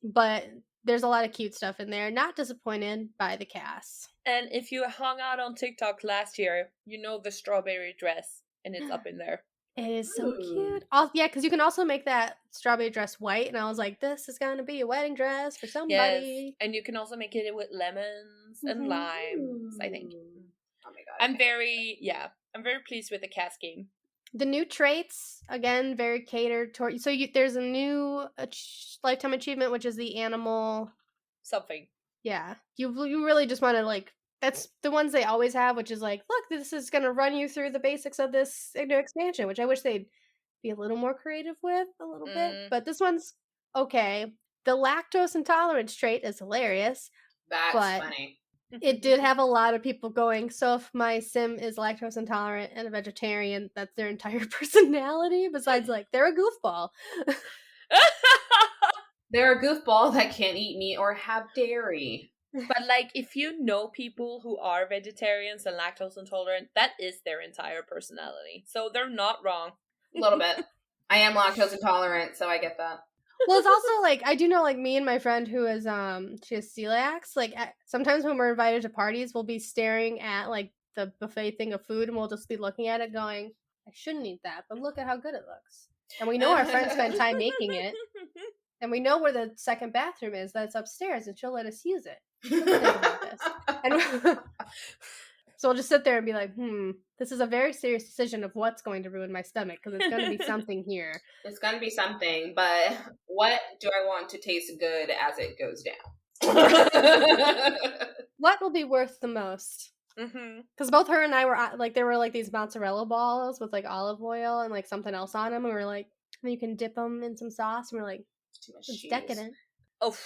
But there's a lot of cute stuff in there. Not disappointed by the cast. And if you hung out on TikTok last year, you know the strawberry dress, and it's up in there. It is so cute. Because you can also make that strawberry dress white, and I was like, this is going to be a wedding dress for somebody. Yes. And you can also make it with lemons and limes, I think. Oh my god. I'm very pleased with the cast game. The new traits, again, very catered toward... So there's a new lifetime achievement, which is the animal... Something. Yeah. You really just want to, like... That's the ones they always have, which is like, look, this is going to run you through the basics of this new expansion, which I wish they'd be a little more creative with a little bit. But this one's okay. The lactose intolerance trait is hilarious. That's funny. It did have a lot of people going, so if my sim is lactose intolerant and a vegetarian, that's their entire personality, besides, like, they're a goofball. They're a goofball that can't eat meat or have dairy. But, like, if you know people who are vegetarians and lactose intolerant, that is their entire personality. So they're not wrong. A little bit. I am lactose intolerant, so I get that. Well, it's also, like, I do know, like, me and my friend who is, she has celiacs, like, sometimes when we're invited to parties, we'll be staring at, like, the buffet thing of food, and we'll just be looking at it going, I shouldn't eat that, but look at how good it looks. And we know our friend spent time making it. And we know where the second bathroom is, that's upstairs, and she'll let us use it. What do you think about this? And so we'll just sit there and be like, this is a very serious decision of what's going to ruin my stomach, because it's going to be something here. It's going to be something, but what do I want to taste good as it goes down? What will be worth the most? Because both her and I were, like, there were, like, these mozzarella balls with, like, olive oil and, like, something else on them, and we were like, you can dip them in some sauce, and we're like, it's decadent. Oh,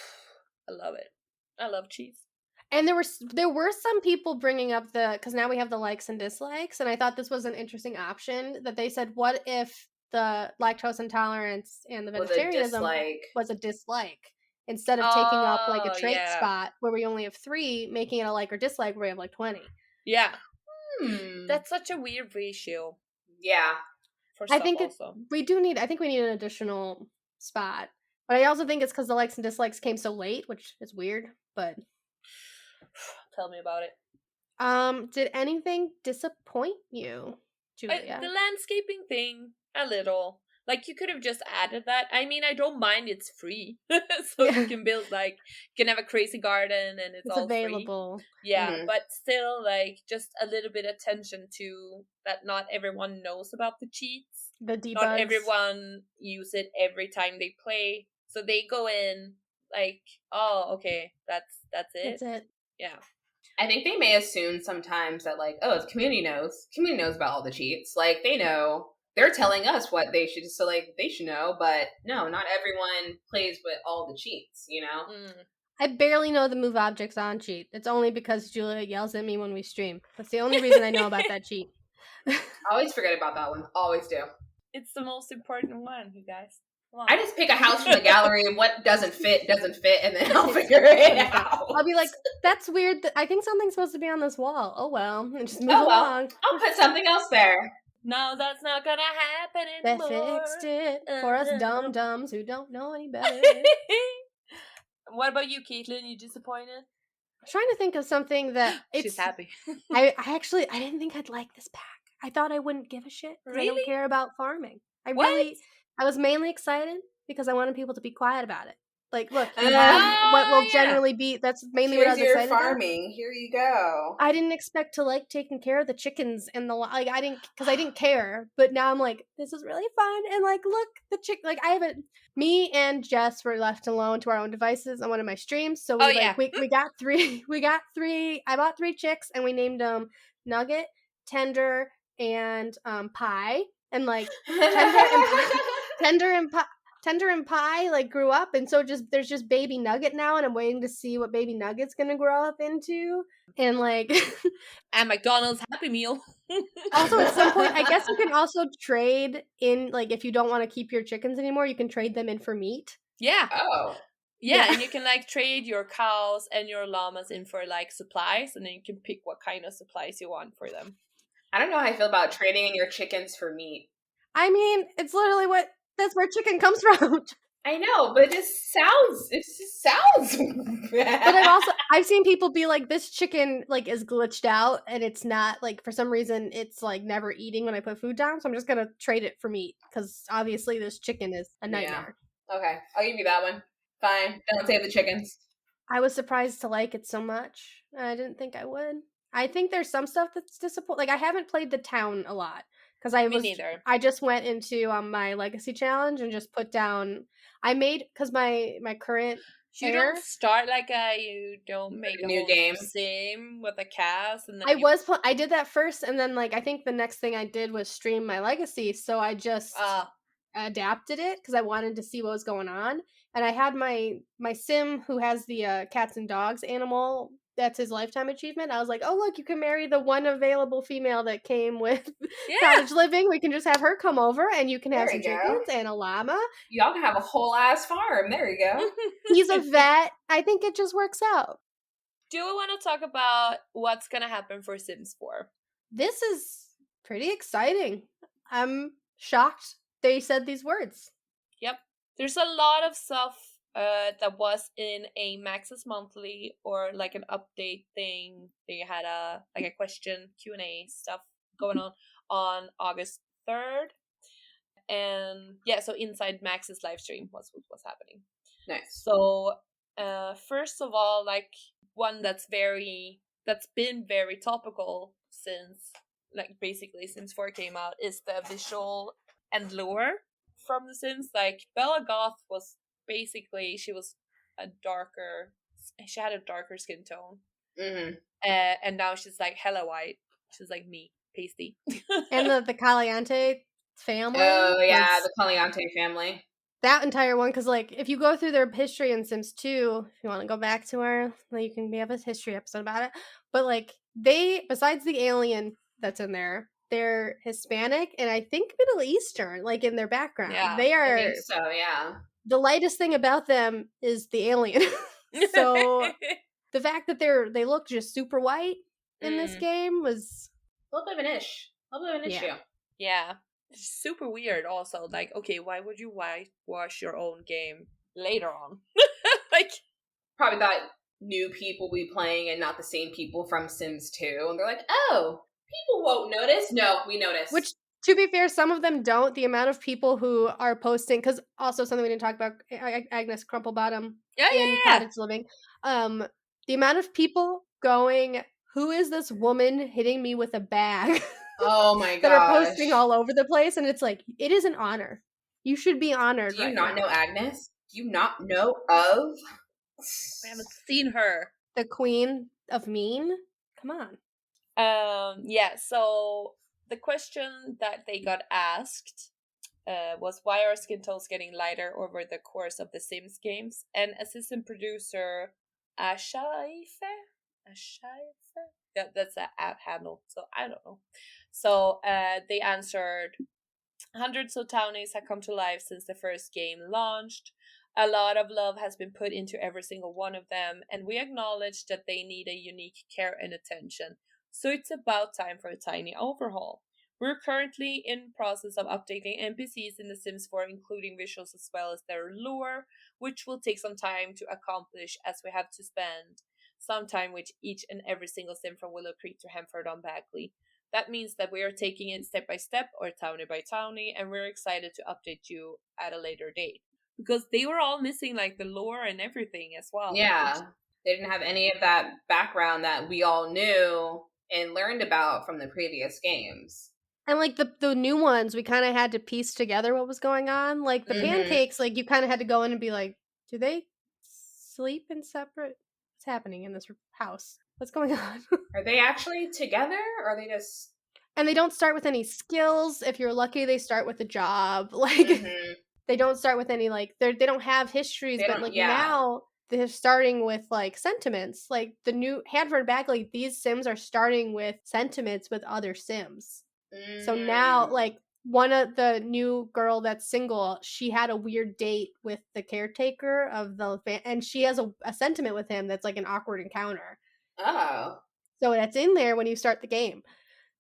I love it. I love cheese. And there were some people bringing up because now we have the likes and dislikes, and I thought this was an interesting option that they said, what if the lactose intolerance and the vegetarianism was a dislike instead of taking up like a trait spot where we only have 3, making it a like or dislike where we have like 20. Yeah. That's such a weird ratio. Yeah. For stuff also. We need an additional spot. But I also think it's because the likes and dislikes came so late, which is weird, but tell me about it. Did anything disappoint you, Julia? The landscaping thing, a little. Like, you could have just added that. I mean, I don't mind, it's free. So you can build, like, you can have a crazy garden and it's all available. Free. Yeah, but still, like, just a little bit of attention to that not everyone knows about the cheats. The debugs. Not everyone use it every time they play. So they go in, like, oh, okay, that's it. That's it. Yeah. I think they may assume sometimes that, like, oh, the community knows. Community knows about all the cheats. Like, they know. They're telling us what they should, so, like, they should know. But no, not everyone plays with all the cheats, you know? I barely know the move objects on cheat. It's only because Julia yells at me when we stream. That's the only reason I know about that cheat. I always forget about that one. Always do. It's the most important one, you guys. I just pick a house from the gallery and what doesn't fit, and then I'll figure it out. I'll be like, that's weird. I think something's supposed to be on this wall. Oh well, and just move along. I'll put something else there. No, that's not gonna happen anymore. They fixed it for us dum-dums who don't know any better. What about you, Caitlin? You disappointed? I'm trying to think of something that she's happy. I didn't think I'd like this pack. I thought I wouldn't give a shit. Really? I don't care about farming. I was mainly excited because I wanted people to be quiet about it. Like, look, you have what will generally be. That's mainly what I was excited farming. about. Here you go. I didn't expect to like taking care of the chickens and the like. I didn't care. But now I'm like, this is really fun. And like, look, the like I have it. Me and Jess were left alone to our own devices on one of my streams. So we got 3. We got 3. I bought 3 chicks and we named them Nugget, Tender, and Pie. And like Tender and Pie like grew up, and so there's just Baby Nugget now, and I'm waiting to see what Baby Nugget's gonna grow up into. And like and McDonald's Happy Meal. Also, at some point, I guess you can also trade in, like, if you don't want to keep your chickens anymore, you can trade them in for meat. Yeah. Oh. Yeah, and you can like trade your cows and your llamas in for like supplies, and then you can pick what kind of supplies you want for them. I don't know how I feel about trading in your chickens for meat. I mean, it's literally that's where chicken comes from. I know, but it just sounds bad. But I've seen people be like, this chicken like is glitched out and it's not like, for some reason it's like never eating when I put food down, so I'm just gonna trade it for meat because obviously this chicken is a nightmare. Yeah. Okay, I'll give you that one. Fine, don't save the chickens. I was surprised to like it so much. I didn't think I would. I think there's some stuff that's disappointing. Like, I haven't played the town a lot because Me neither. I just went into my legacy challenge and just put down. I made, because my current you don't start like you don't make a new whole game sim with a cast, and then I did that first, and then like I think the next thing I did was stream my legacy, so I just adapted it because I wanted to see what was going on. And I had my sim who has the cats and dogs animal. That's his lifetime achievement. I was like, oh, look, you can marry the one available female that came with Cottage Living. We can just have her come over and you can have some chickens and a llama. Y'all can have a whole ass farm. There you go. He's a vet. I think it just works out. Do we want to talk about what's going to happen for Sims 4? This is pretty exciting. I'm shocked they said these words. Yep. There's a lot of stuff that was in a Max's Monthly or like an update thing. They had a question Q&A stuff going on August 3rd. And yeah, so inside Max's live stream was what was happening. Nice. So first of all, like one that's been very topical since like basically since 4 came out is the visual and lore from The Sims. Like Bella Goth was basically, she had a darker skin tone. Mm-hmm. And now she's like hella white. She's like me, pasty. And the Caliente family. Oh yeah, the Caliente family. That entire one, because like if you go through their history in Sims 2, if you want to go back to her, like, we have a history episode about it. But like they, besides the alien that's in there, they're Hispanic and I think Middle Eastern, like in their background. Yeah, they are. I think so, yeah. the lightest thing about them is the alien. So the fact that they look just super white in this game was a little bit of an issue. Yeah. It's super weird also. Like, okay, why would you whitewash your own game later on? Like, probably thought new people will be playing and not the same people from Sims 2. And they're like, oh, people won't notice. No, we notice. Which, to be fair, some of them don't. The amount of people who are posting, because also something we didn't talk about, Agnes Crumplebottom in Cottage Living, the amount of people going, who is this woman hitting me with a bag? Oh my god. That are posting all over the place, and it's like, it is an honor. You should be honored. Do you not know Agnes? Do you not know of? I haven't seen her. The queen of mean? Come on. Yeah, so the question that they got asked was, why are skin tones getting lighter over the course of the Sims games? And assistant producer Ashaife? Yeah, that's the app handle, so I don't know. So they answered, hundreds of townies have come to life since the first game launched. A lot of love has been put into every single one of them, and we acknowledge that they need a unique care and attention. So it's about time for a tiny overhaul. We're currently in process of updating NPCs in The Sims 4, including visuals as well as their lore, which will take some time to accomplish as we have to spend some time with each and every single sim from Willow Creek to Hemford on Bagley. That means that we are taking it step by step or townie by townie, and we're excited to update you at a later date. Because they were all missing like the lore and everything as well. Yeah. They didn't have any of that background that we all knew and learned about from the previous games. And like the new ones, we kind of had to piece together what was going on. Like the pancakes, like you kind of had to go in and be like, do they sleep in separate? What's happening in this house? What's going on? Are they actually together, or are they just... And they don't start with any skills. If you're lucky, they start with a job. Like they don't start with any like they don't have histories, but like now they're starting with like sentiments. Like the new Hanford Bagley, these Sims are starting with sentiments with other Sims. So now, like, one of the new girl that's single, she had a weird date with the caretaker of the and she has a sentiment with him that's like an awkward encounter. Oh. So that's in there when you start the game.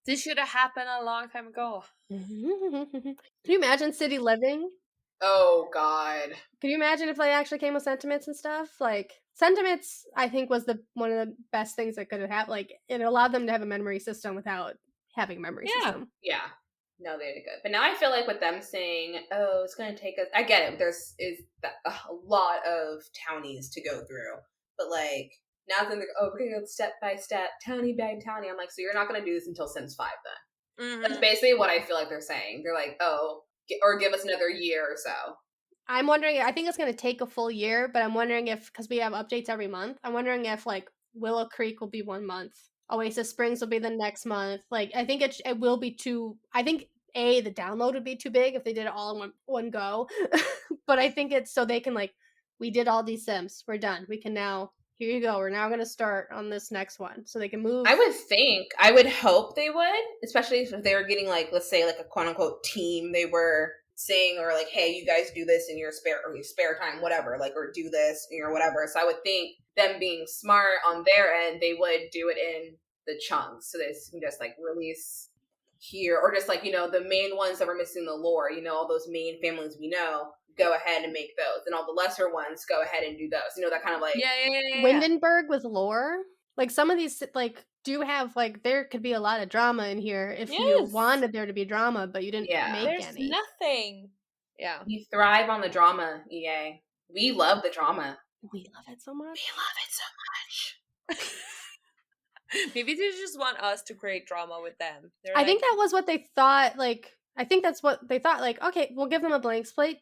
This should have happened a long time ago. Can you imagine City Living? Oh, God. Can you imagine if they actually came with sentiments and stuff? Like, sentiments, I think, was one of the best things that could have happened. Like, it allowed them to have a memory system without having a memory system. Yeah. No, they did good. But now I feel like with them saying, oh, it's going to take us... I get it. There's a lot of townies to go through. But, like, now they're like, oh, we're going to go step by step, townie by townie. I'm like, so you're not going to do this until Sims 5 then? That's basically what I feel like they're saying. They're like, oh, or give us another year or so. I'm wondering, I think it's going to take a full year, but I'm wondering if, because we have updates every month, I'm wondering if, like, Willow Creek will be 1 month. Oasis Springs will be the next month. Like, I think it will be I think, the download would be too big if they did it all in one go. But I think it's so they can, like, we did all these Sims. We're done. We can now, here you go. We're now going to start on this next one. So they can move. I would hope they would, especially if they were getting, like, let's say, like, a quote-unquote team they were saying, or like, hey, you guys do this in your spare time, whatever, like, or do this, or whatever. So I would think them being smart on their end, they would do it in the chunks, so they can just like release here, or just like, the main ones that were missing the lore, all those main families we know, go ahead and make those, and all the lesser ones go ahead and do those, that kind of like Windenburg with lore. Like some of these like do have like there could be a lot of drama in here if you wanted there to be drama, but you didn't make there's any. Nothing. Yeah. You thrive on the drama, EA. We love the drama. We love it so much. Maybe they just want us to create drama with them. I think that was what they thought. Like, I think that's what they thought. Like, okay, we'll give them a blank slate,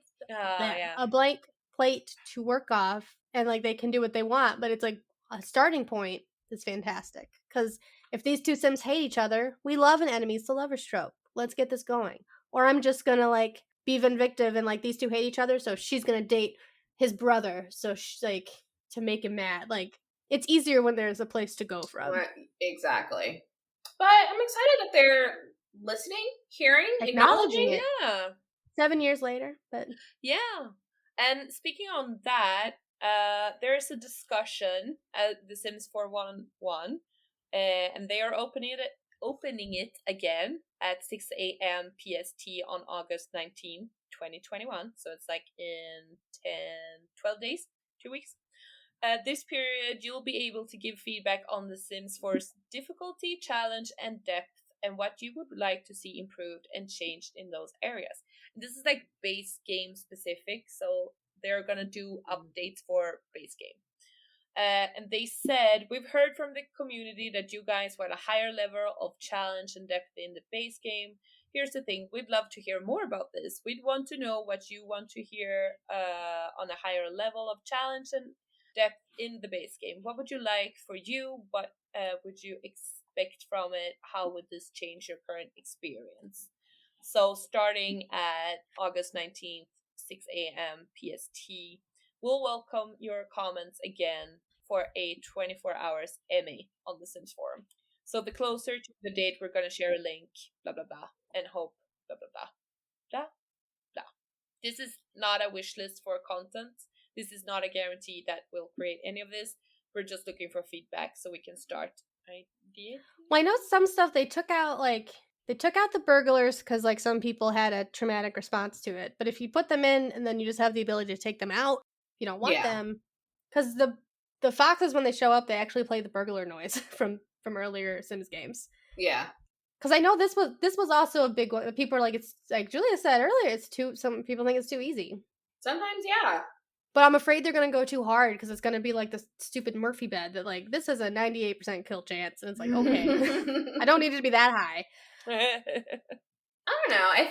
a blank plate to work off, and like they can do what they want. But it's like a starting point is fantastic, because if these two Sims hate each other, we love an enemies to lovers trope. Let's get this going. Or I'm just gonna like be vindictive and like these two hate each other, so she's gonna date his brother, so she's like to make him mad. Like, it's easier when there's a place to go from. Exactly. But I'm excited that they're listening, hearing, acknowledging it. Yeah. 7 years later, but yeah. And speaking on that, there is a discussion at The Sims 411, and they are opening it again at 6 a.m. PST on August 19, 2021. So it's like in 12 days, 2 weeks. This period, you'll be able to give feedback on The Sims 4's difficulty, challenge, and depth, and what you would like to see improved and changed in those areas. And this is like base game specific, so they're gonna do updates for base game. And they said, we've heard from the community that you guys want a higher level of challenge and depth in the base game. Here's the thing, we'd love to hear more about this. We'd want to know what you want to hear on a higher level of challenge and depth in the base game. What would you like for you? What would you expect from it? How would this change your current experience? So starting at August 19th, 6 a.m. PST, we'll welcome your comments again for a 24 hours MA on the Sims forum. So the closer to the date, we're going to share a link, blah, blah, blah, and hope, blah, blah, blah, blah, blah. This is not a wish list for content. This is not a guarantee that we'll create any of this. We're just looking for feedback so we can start ideas. Well, I know some stuff they took out, like, they took out the burglars because, like, some people had a traumatic response to it. But if you put them in and then you just have the ability to take them out, you don't want them. Because the foxes, when they show up, they actually play the burglar noise from earlier Sims games. Yeah. Because I know this was also a big one. People are like, it's like Julia said earlier, some people think it's too easy. Sometimes, yeah. But I'm afraid they're going to go too hard because it's going to be like the stupid Murphy bed that, like, this is a 98% kill chance. And it's like, okay, I don't need it to be that high. I don't know. I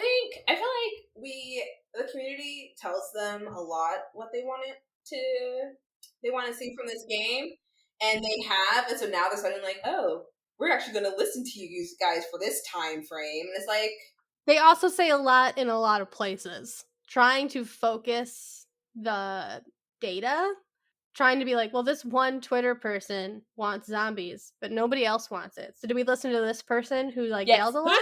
feel like the community tells them a lot what they want to see from this game. And they have. And so now they're suddenly like, oh, we're actually going to listen to you guys for this time frame. And it's like. They also say a lot in a lot of places. Trying to focus the data, trying to be like, well, this one Twitter person wants zombies, but nobody else wants it. So do we listen to this person who yells a lot?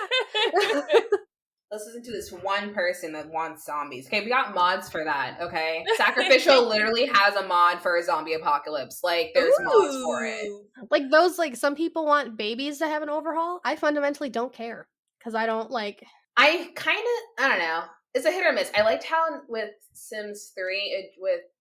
Let's listen to this one person that wants zombies. Okay, we got mods for that, okay? Sacrificial literally has a mod for a zombie apocalypse. Like, there's mods for it. Like, those, like, some people want babies to have an overhaul. I fundamentally don't care. Because I don't, like... I don't know. It's a hit or miss. I liked how with Sims 3,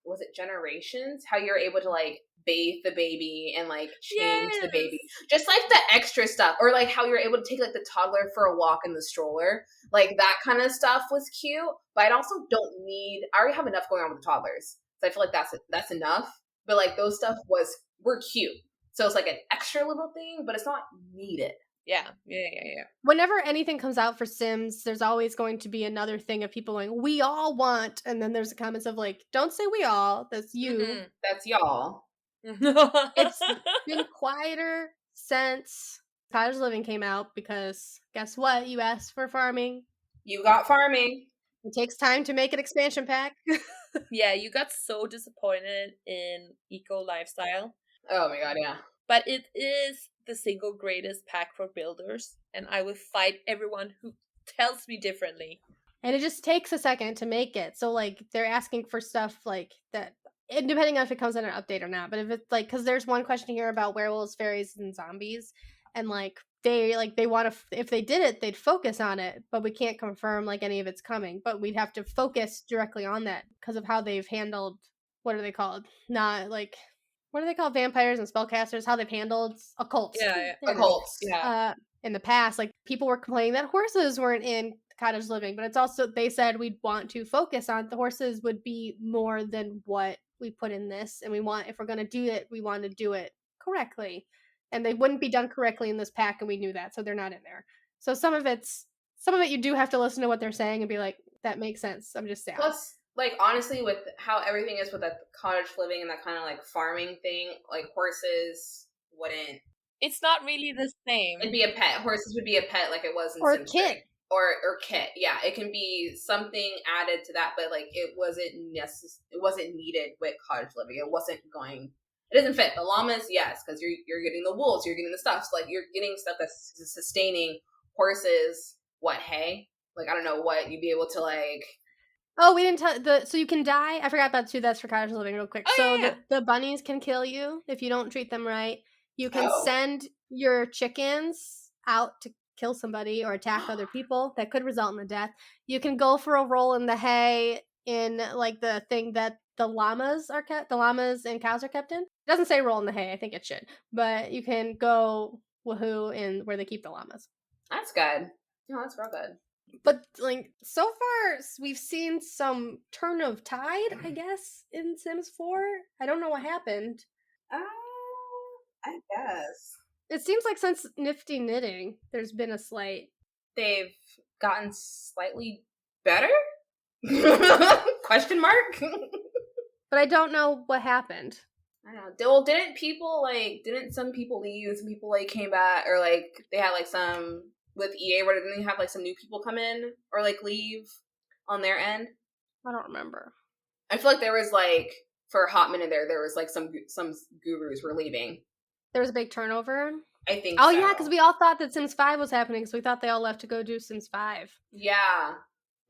was it Generations? How you're able to, like, bathe the baby and, like, change the baby. Just, like, the extra stuff. Or, like, how you're able to take, like, the toddler for a walk in the stroller. Like, that kind of stuff was cute. But I also don't need... I already have enough going on with the toddlers. So I feel like that's enough. But, like, those stuff were cute. So it's, like, an extra little thing, but it's not needed. Yeah. Whenever anything comes out for Sims, there's always going to be another thing of people going, we all want, and then there's comments of like, don't say we all, that's you. Mm-hmm. That's y'all. It's been quieter since Cottage Living came out because guess what? You asked for farming. You got farming. It takes time to make an expansion pack. Yeah, you got so disappointed in Eco Lifestyle. Oh my god, yeah. But it is the single greatest pack for builders, and I will fight everyone who tells me differently. And it just takes a second to make it. So, like, they're asking for stuff like that, depending on if it comes in an update or not. But if it's like, because there's one question here about werewolves, fairies, and zombies, and like they want to, if they did it, they'd focus on it, but we can't confirm like any of it's coming. But we'd have to focus directly on that because of how they've handled. What are they called? Not like. What do they call vampires and spellcasters? How they've handled occults. Yeah. Occults. Yeah. In the past, like, people were complaining that horses weren't in Cottage Living, but it's also, they said we'd want to focus on the horses would be more than what we put in this, and if we're going to do it, we want to do it correctly. And they wouldn't be done correctly in this pack, and we knew that, so they're not in there. So some of it you do have to listen to what they're saying and be like, that makes sense. I'm just sad. Plus, like, honestly, with how everything is with that cottage living and that kind of, like, farming thing, like, horses wouldn't... It's not really the same. It'd be a pet. Horses would be a pet like it was in Sims 3. Or kit. Yeah, it can be something added to that, but, like, it wasn't needed with cottage living. It doesn't fit. The llamas, yes, because you're getting the wolves, you're getting the stuff. So, like, you're getting stuff that's sustaining. Horses, what, hay? Like, I don't know what you'd be able to, like... Oh, we didn't tell so you can die. I forgot about that's for Cottage Living real quick. Oh, so yeah. the bunnies can kill you if you don't treat them right. You can Oh. send your chickens out to kill somebody or attack other people. That could result in a death. You can go for a roll in the hay in like the thing that the llamas and cows are kept in. It doesn't say roll in the hay. I think it should. But you can go woohoo in where they keep the llamas. That's good. No, that's real good. But like so far, we've seen some turn of tide, I guess, in Sims 4. I don't know what happened. I guess it seems like since Nifty Knitting, there's been a slight. They've gotten slightly better? Question mark. But I don't know what happened. I don't know. Well, didn't some people leave and some people like came back, or like they had like some with EA where didn't they have like some new people come in or like leave on their end? I don't remember. I feel like there was like for a hot minute there was like some gurus were leaving. There was a big turnover. I think. Oh so. Yeah, because we all thought that Sims 5 was happening, because we thought they all left to go do Sims 5. Yeah,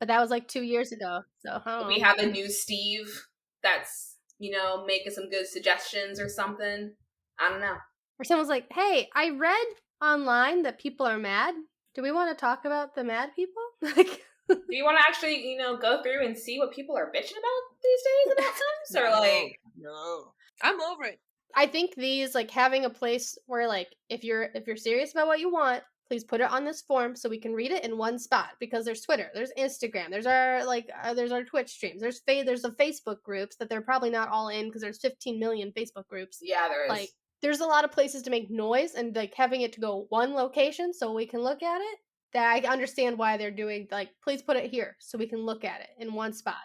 but that was like 2 years ago. So we have a new Steve that's making some good suggestions or something. I don't know. Or someone's like, "Hey, I read online that people are mad. Do we want to talk about the mad people?" Like, do you want to actually go through and see what people are bitching about these days about Sims? Or like, no, I'm over it. I think these like having a place where like if you're serious about what you want, please put it on this form so we can read it in one spot, because there's Twitter, there's Instagram, there's our Twitch streams, there's the Facebook groups that they're probably not all in because there's 15 million Facebook groups. Yeah, there is. Like there's a lot of places to make noise, and like having it to go one location so we can look at it. That I understand why they're doing, like, please put it here so we can look at it in one spot.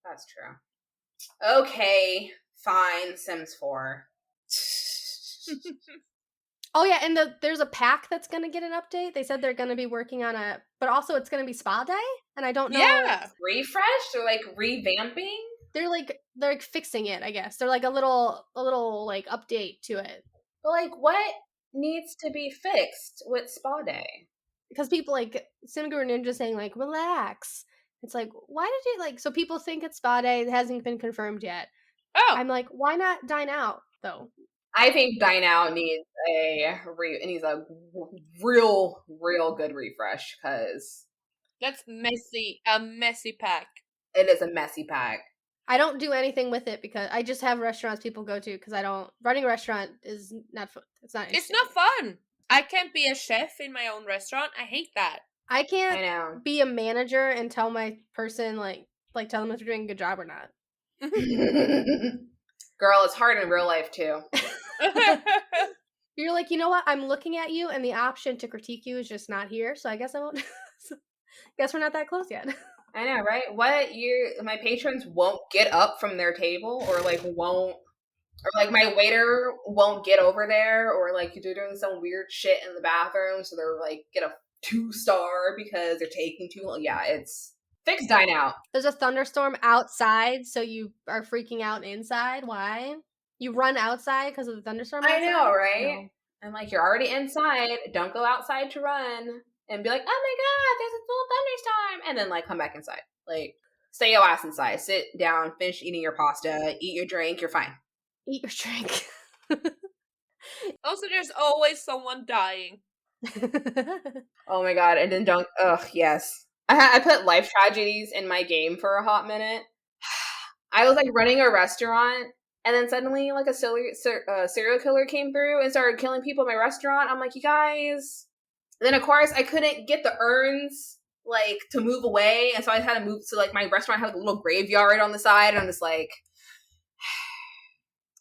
That's true. Okay, fine, Sims 4. Oh yeah, and there's a pack that's gonna get an update. They said they're gonna be working on but also it's gonna be Spa Day, and I don't know. Yeah, refreshed or like revamping. They're like fixing it, I guess. They're like a little like update to it. But like, what needs to be fixed with Spa Day? Because people like Simguru Ninja saying like relax. It's like, why did you like? So people think it's Spa Day. It hasn't been confirmed yet. Oh, I'm like, why not Dine Out though? I think Dine Out needs a real good refresh, because that's messy. A messy pack. It is a messy pack. I don't do anything with it because I just have restaurants people go to, because running a restaurant is not fun. It's not fun. I can't be a chef in my own restaurant. I hate that. I can't be a manager and tell my person like tell them if they're doing a good job or not. Girl, it's hard in real life too. You're like, you know what? I'm looking at you, and the option to critique you is just not here. So I guess I won't. Guess we're not that close yet. I know, right? My patrons won't get up from their table, or like my waiter won't get over there, or like they're doing some weird shit in the bathroom, so they're like get a 2-star because they're taking too long. Yeah, it's fix Dine Out. There's a thunderstorm outside, so you are freaking out inside. Why? You run outside because of the thunderstorm outside? I know, right? No. I'm like, you're already inside. Don't go outside to run and be like, oh my god, there's a full thunderstorm, and then like come back inside. Like, stay your ass inside. Sit down, finish eating your pasta, eat your drink, you're fine. Eat your drink. Also, there's always someone dying. Oh my god, and then don't, yes. I put life tragedies in my game for a hot minute. I was like running a restaurant, and then suddenly like a serial killer came through and started killing people in my restaurant. I'm like, you guys. And then of course I couldn't get the urns like to move away, and so I had to move to like my restaurant had like, a little graveyard on the side, and I'm just like,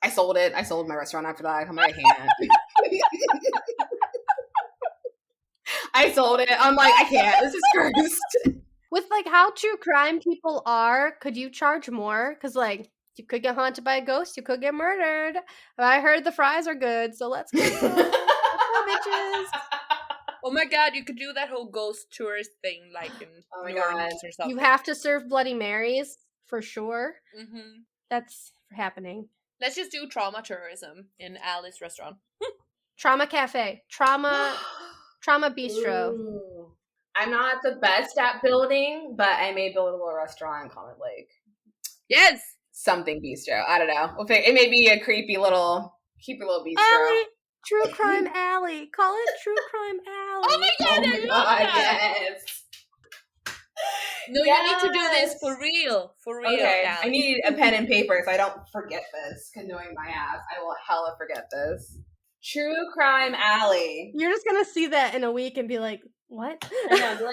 I sold it. I sold my restaurant after that. I'm like, I can't. I sold it. I'm like, I can't. This is cursed. With like how true crime people are, could you charge more? Because like you could get haunted by a ghost, you could get murdered. I heard the fries are good, so let's go. Let's go, bitches. Oh my god, you could do that whole ghost tourist thing like in New Orleans or something. You have to serve Bloody Marys for sure. Mm-hmm. That's happening. Let's just do trauma tourism in Alice's restaurant. Trauma cafe. Trauma bistro. Ooh. I'm not the best at building, but I may build a little restaurant in Comet Lake. Yes. Something bistro. I don't know. It may be a creepy little bistro. Alley. True Crime Alley. Call it True Crime Alley. Oh my god, I love that. Yes. No, you need to do this for real. For real. Okay. Alley. I need a pen and paper so I don't forget this. Knowing my ass, I will hella forget this. True Crime Alley. You're just gonna see that in a week and be like, what? I know.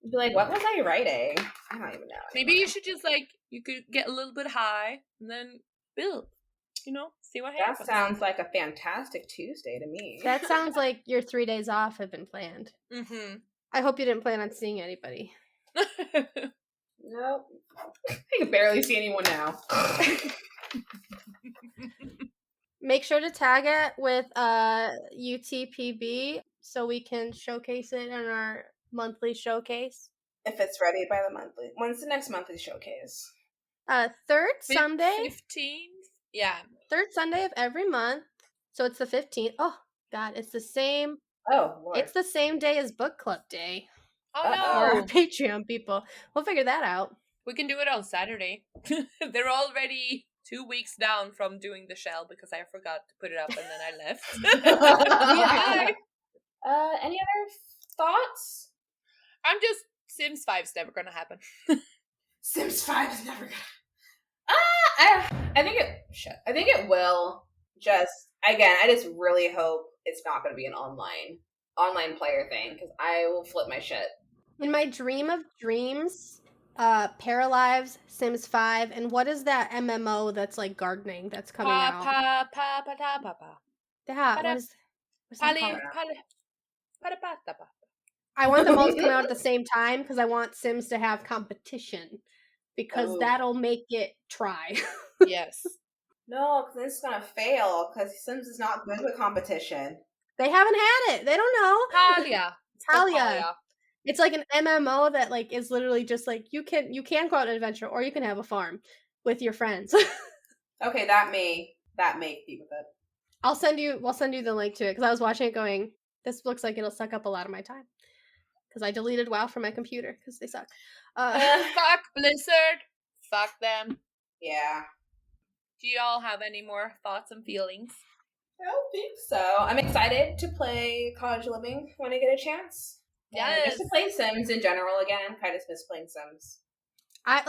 Be like, what was I writing? I don't even know. Maybe you should just you could get a little bit high and then build. See what happens. That sounds like a fantastic Tuesday to me. That sounds like your 3 days off have been planned. Mm-hmm. I hope you didn't plan on seeing anybody. Nope. I can barely see anyone now. Make sure to tag it with UTPB so we can showcase it in our monthly showcase. If it's ready by the monthly. When's the next monthly showcase? Third Sunday. 15th? Yeah. Third Sunday of every month. So it's the 15th. Oh, God, it's the same. Oh, Lord. It's the same day as book club day. Oh, For no. our Patreon people. We'll figure that out. We can do it on Saturday. They're already 2 weeks down from doing the shell because I forgot to put it up and then I left. Any other thoughts? I'm just Sims 5's never gonna happen. Sims 5 is never gonna. I think it will. Just again, I just really hope it's not going to be an online player thing because I will flip my shit. In my dream of dreams, Paralives, Sims 5, and what is that MMO that's like gardening that's coming out? Yeah, what is that called? I want them all to come out at the same time because I want Sims to have competition because that'll make it try. Yes. No, because it's gonna fail because Sims is not good with competition. They haven't had it. They don't know. Talia. It's like an MMO that like is literally just like you can go out on an adventure or you can have a farm with your friends. Okay, that may be with it. We'll send you the link to it because I was watching it going, this looks like it'll suck up a lot of my time. Because I deleted WoW from my computer because they suck. Fuck Blizzard. Fuck them. Yeah. Do you all have any more thoughts and feelings? I don't think so. I'm excited to play Cottage Living when I get a chance. Yes. Just to play Sims in general again. I just miss playing Sims. I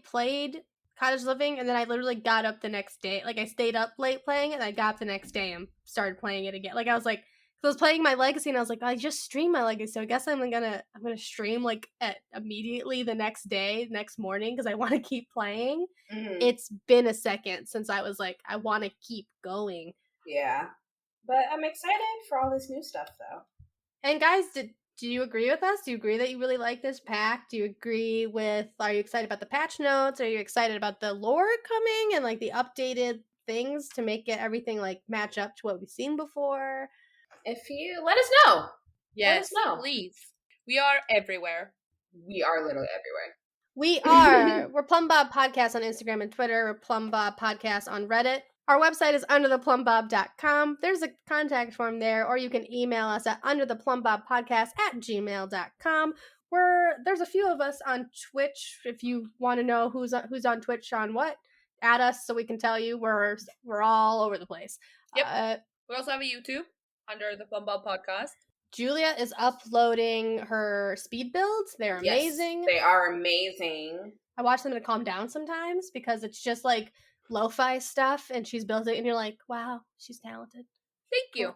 played Cottage Living and then I literally got up the next day. Like I stayed up late playing it and I got up the next day and started playing it again. Like I was like, I was playing my Legacy and I was like, I just streamed my Legacy, so I guess I'm gonna stream like immediately the next morning because I want to keep playing. Mm-hmm. It's been a second since I was like, I want to keep going. Yeah, but I'm excited for all this new stuff though. And guys, do you agree with us? Do you agree that you really like this pack? Do you agree with? Are you excited about the patch notes? Are you excited about the lore coming and like the updated things to make it everything like match up to what we've seen before? If you let us know. Yes, let us know. Please. We are everywhere. We are literally everywhere. We are. We're Plumbob Podcast on Instagram and Twitter. We're Plumbob Podcast on Reddit. Our website is undertheplumbob.com. There's a contact form there, or you can email us at undertheplumbobpodcast@gmail.com. There's a few of us on Twitch. If you want to know who's on Twitch on what, add us so we can tell you. We're all over the place. Yep. We also have a YouTube. Under the Plumbob Podcast. Julia is uploading her speed builds. They're amazing. They are amazing. I watch them to calm down sometimes because it's just like lo-fi stuff and she's built it and you're like, wow, she's talented. Thank you.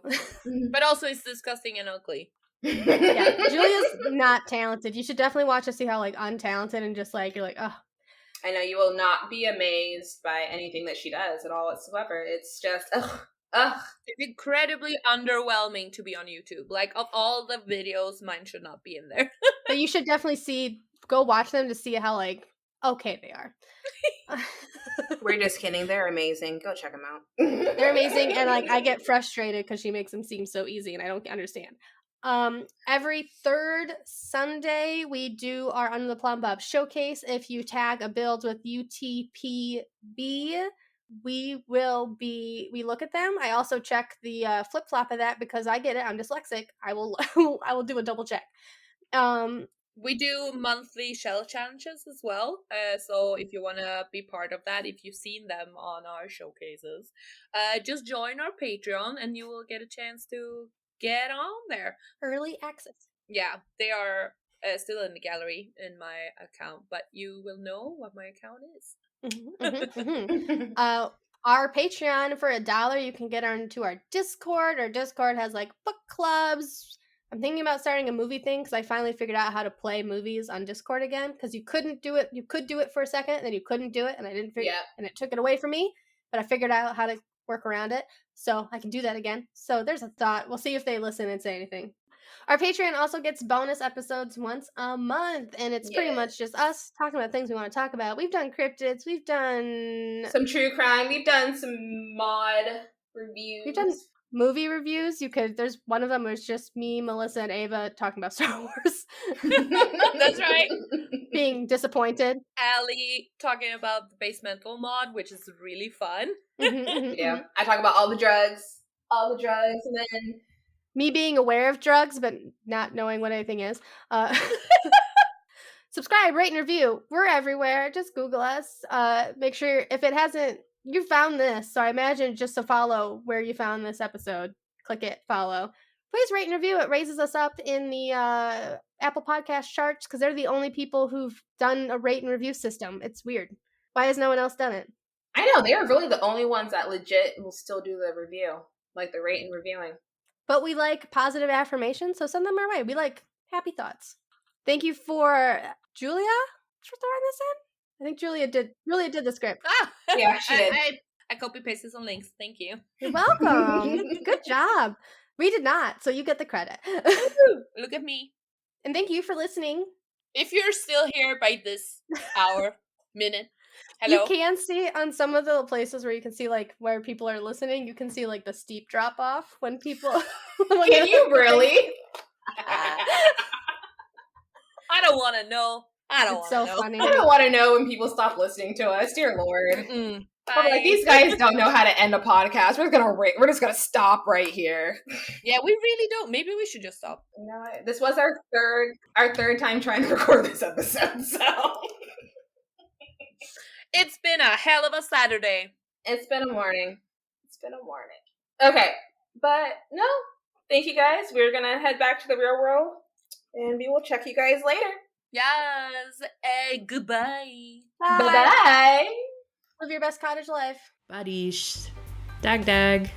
But also it's disgusting and ugly. Yeah, Julia's not talented. You should definitely watch to see how like untalented and just like you're like, oh. I know you will not be amazed by anything that she does at all whatsoever. It's just it's incredibly underwhelming to be on YouTube. Like, of all the videos, mine should not be in there. But you should definitely go watch them to see how, like, okay they are. We're just kidding. They're amazing. Go check them out. They're amazing, and, like, I get frustrated because she makes them seem so easy, and I don't understand. Every third Sunday, we do our Under the Plumbob showcase. If you tag a build with UTPB, we look at them. I also check the flip-flop of that because I get it. I'm dyslexic. I will do a double check. We do monthly shell challenges as well. So if you want to be part of that, if you've seen them on our showcases, just join our Patreon and you will get a chance to get on there. Early access. Yeah, they are still in the gallery in my account, but you will know what my account is. Our Patreon, for $1, you can get onto our Discord. Our Discord has like book clubs. I'm thinking about starting a movie thing because I finally figured out how to play movies on Discord again, because you couldn't do it. You could do it for a second, and then you couldn't do it, and I didn't figure and it took it away from me, but I figured out how to work around it, so I can do that again. So there's a thought. We'll see if they listen and say anything. Our Patreon also gets bonus episodes once a month, and it's pretty much just us talking about things we want to talk about. We've done cryptids, we've done some true crime, we've done some mod reviews. We've done movie reviews. There's one of them was just me, Melissa, and Ava talking about Star Wars. That's right. Being disappointed. Allie talking about the basemental mod, which is really fun. Yeah, I talk about all the drugs, and then me being aware of drugs but not knowing what anything is. Subscribe, rate, and review. We're everywhere. Just Google us. Make sure if it hasn't, you found this. So I imagine just to follow where you found this episode. Click it, follow. Please rate and review. It raises us up in the Apple Podcast charts because they're the only people who've done a rate and review system. It's weird. Why has no one else done it? I know. They are really the only ones that legit will still do the review, like the rate and reviewing. But we like positive affirmations, so send them our way. We like happy thoughts. Thank you for Julia for throwing this in. I think Julia did the script. Yeah, she did. I copy pasted some links. Thank you. You're welcome. Good job. We did not, so you get the credit. Look at me. And thank you for listening. If you're still here by this hour, minute, hello. You can see on some of the places where you can see like where people are listening, you can see like the steep drop off when people. Can you really? I don't want to know. I don't want to know. Funny. I don't want to know when people stop listening to us. Dear Lord. Like, these guys don't know how to end a podcast. We're just gonna stop right here. Yeah, we really don't. Maybe we should just stop. You know what? This was our third time trying to record this episode, so it's been a hell of a Saturday. It's been a morning. Okay, but no, thank you guys. We're gonna head back to the real world, and we will check you guys later. Yes. Goodbye. Bye. Live your best cottage life. Buddies. Dag dag.